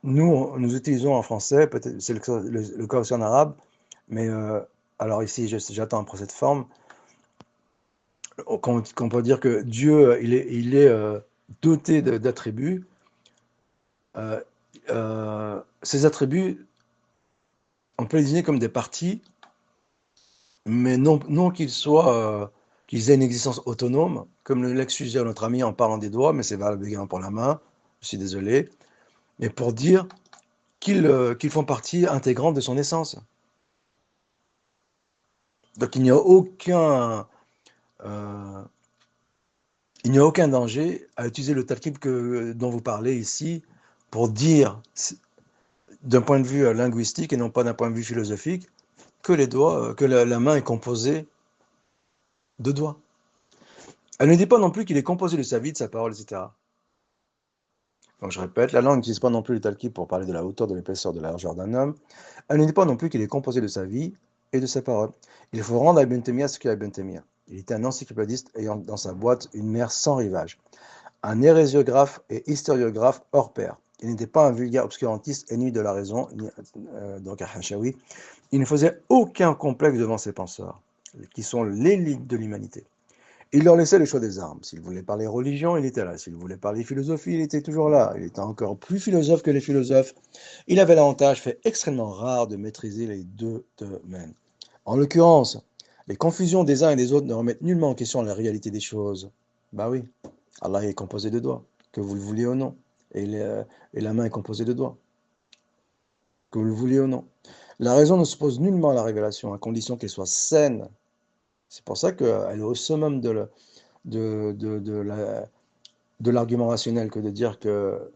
nous utilisons en français, peut-être c'est le cas aussi en arabe, mais alors ici, j'attends pour cette forme, qu'on peut dire que Dieu, il est doté d'attributs. Ces attributs, on peut les désigner comme des parties, mais non qu'ils aient une existence autonome, comme l'ex-suggère notre ami en parlant des doigts, mais c'est valable également pour la main, je suis désolé, mais pour dire qu'ils font partie intégrante de son essence. Donc il n'y a aucun danger à utiliser le talqib dont vous parlez ici pour dire, d'un point de vue linguistique et non pas d'un point de vue philosophique, que la main est composée de doigts. Elle ne dit pas non plus qu'il est composé de sa vie, de sa parole, etc. Donc je répète, la langue n'utilise pas non plus le talqib pour parler de la hauteur, de l'épaisseur, de la largeur d'un homme. Elle ne dit pas non plus qu'il est composé de sa vie et de sa parole. Il faut rendre à Ibn Taymiyyah ce qu'est Ibn Taymiyyah. Il était un encyclopédiste ayant dans sa boîte une mer sans rivage, un hérésiographe et historiographe hors pair. Il n'était pas un vulgaire obscurantiste ennemi de la raison, donc un Hachawi. Il ne faisait aucun complexe devant ses penseurs, qui sont l'élite de l'humanité. Il leur laissait le choix des armes. S'il voulait parler religion, il était là. S'il voulait parler philosophie, il était toujours là. Il était encore plus philosophe que les philosophes. Il avait l'avantage, fait extrêmement rare, de maîtriser les deux domaines. En l'occurrence, les confusions des uns et des autres ne remettent nullement en question la réalité des choses. Bah oui, Allah est composé de doigts, que vous le vouliez ou non. Et la main est composée de doigts, que vous le vouliez ou non. La raison ne s'oppose nullement à la révélation, à condition qu'elle soit saine. C'est pour ça qu'elle est au summum de, de, de la- de l'argument rationnel que de dire que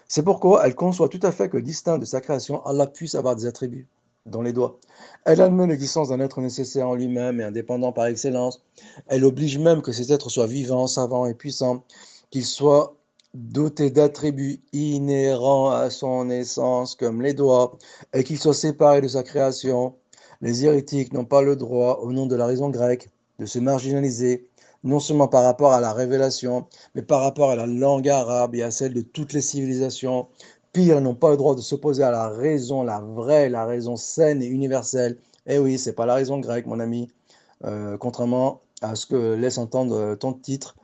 c'est pourquoi elle conçoit tout à fait que, distinct de sa création, Allah puisse avoir des attributs dans les doigts. Elle admet l'existence d'un être nécessaire en lui-même et indépendant par excellence. Elle oblige même que cet être soit vivant, savant et puissant, qu'il soit doté d'attributs inhérents à son essence, comme les doigts, et qu'il soit séparé de sa création. Les hérétiques n'ont pas le droit, au nom de la raison grecque, de se marginaliser, non seulement par rapport à la révélation, mais par rapport à la langue arabe et à celle de toutes les civilisations. Pire, ils n'ont pas le droit de s'opposer à la raison, la vraie, la raison saine et universelle. Eh oui, c'est pas la raison grecque, mon ami. Contrairement à ce que laisse entendre ton titre,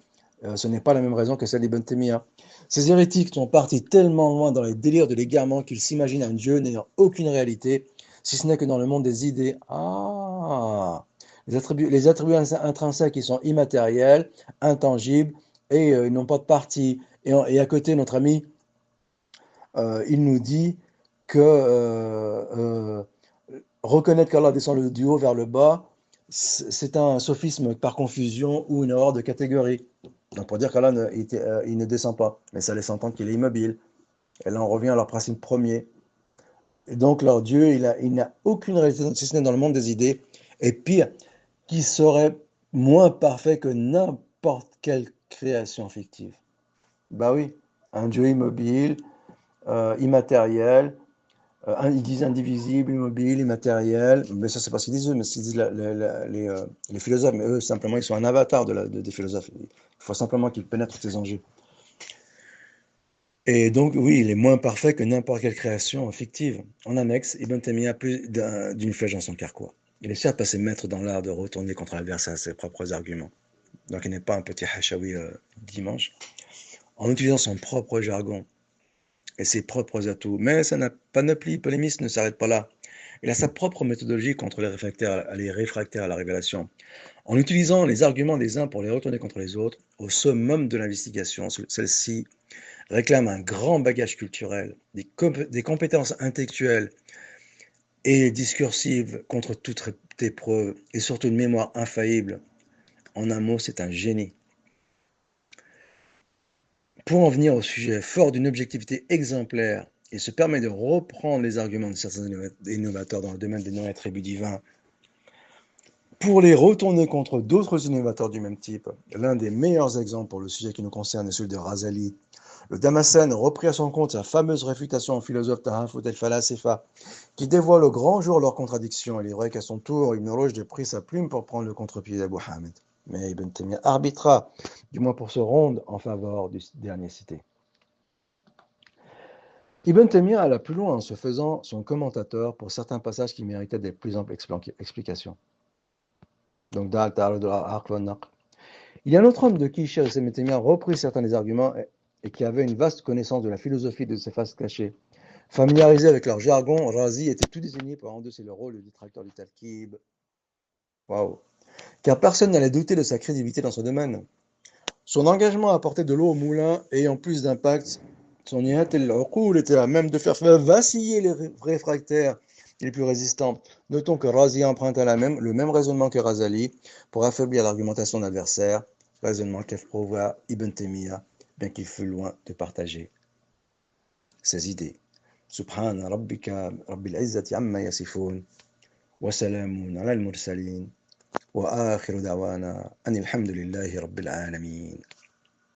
ce n'est pas la même raison que celle d'Ibn Taymiyyah. Ces hérétiques sont partis tellement loin dans les délires de l'égarement qu'ils s'imaginent un Dieu n'ayant aucune réalité, si ce n'est que dans le monde des idées. Ah, les attributs intrinsèques, qui sont immatériels, intangibles, et ils n'ont pas de partie. Et à côté, notre ami, il nous dit que reconnaître qu'Allah descend du haut vers le bas, c'est un sophisme par confusion ou une erreur de catégorie. Donc pour dire qu'Allah il ne descend pas, mais ça laisse entendre qu'il est immobile. Et là on revient à leur principe premier. Et donc leur Dieu, il n'a aucune réalité, si ce n'est dans le monde des idées. Et pire, qui serait moins parfait que n'importe quelle création fictive. Bah oui, un Dieu immobile, immatériel, ils disent indivisible, immobile, immatériel, mais ça c'est pas ce qu'ils disent eux, mais ce qu'ils disent les philosophes, mais eux simplement ils sont un avatar des philosophes. Il faut simplement qu'ils pénètrent ces enjeux. Et donc oui, il est moins parfait que n'importe quelle création fictive. En annexe, Ibn Taymiyyah a plus d'une flèche dans son carquois. Il est certes passé maître dans l'art de retourner contre l'adversaire ses propres arguments. Donc il n'est pas un petit hachaoui dimanche. En utilisant son propre jargon et ses propres atouts. Mais sa panoplie polémiste ne s'arrête pas là. Il a sa propre méthodologie contre les réfractaires à la révélation. En utilisant les arguments des uns pour les retourner contre les autres, au summum de l'investigation, celle-ci réclame un grand bagage culturel, des compétences intellectuelles et discursives contre toute épreuve, et surtout une mémoire infaillible. En un mot, c'est un génie. Pour en venir au sujet, fort d'une objectivité exemplaire, il se permet de reprendre les arguments de certains innovateurs dans le domaine des non-attributs divins pour les retourner contre d'autres innovateurs du même type. L'un des meilleurs exemples pour le sujet qui nous concerne est celui de Razali. Le Damascène reprit à son compte sa fameuse réfutation au philosophe Tahafut el-Falasifa, qui dévoile au grand jour leurs contradictions. Il est vrai qu'à son tour, Ibn Rushd prit sa plume pour prendre le contre-pied d'Abu Hamid. Mais Ibn Taymiyyah arbitra, du moins pour se rendre en faveur du dernier cité. Ibn Taymiyyah alla plus loin en se faisant son commentateur pour certains passages qui méritaient des plus amples explications. Donc, il y a un autre homme de qui Cheikh Ibn Taymiyyah reprit certains des arguments et qui avait une vaste connaissance de la philosophie de ses faces cachées. Familiarisé avec leur jargon, Razi était tout désigné pour endosser le rôle de détracteur du Talkib. Waouh! Car personne n'allait douter de sa crédibilité dans ce domaine. Son engagement à apporter de l'eau au moulin ayant plus d'impact, son nihat el-uqoul était à même de faire vaciller les réfractaires les plus résistants. Notons que Razi emprunta le même raisonnement que Razali pour affaiblir l'argumentation de l'adversaire, raisonnement qu'éprouva Ibn Taymiyyah, bien qu'il fût loin de partager ses idées. Subhana rabbika rabbil izzati amma yasifun wa salamun ala al-mursalin wa akhiru da'wana anil hamdulillahi rabbil alamin.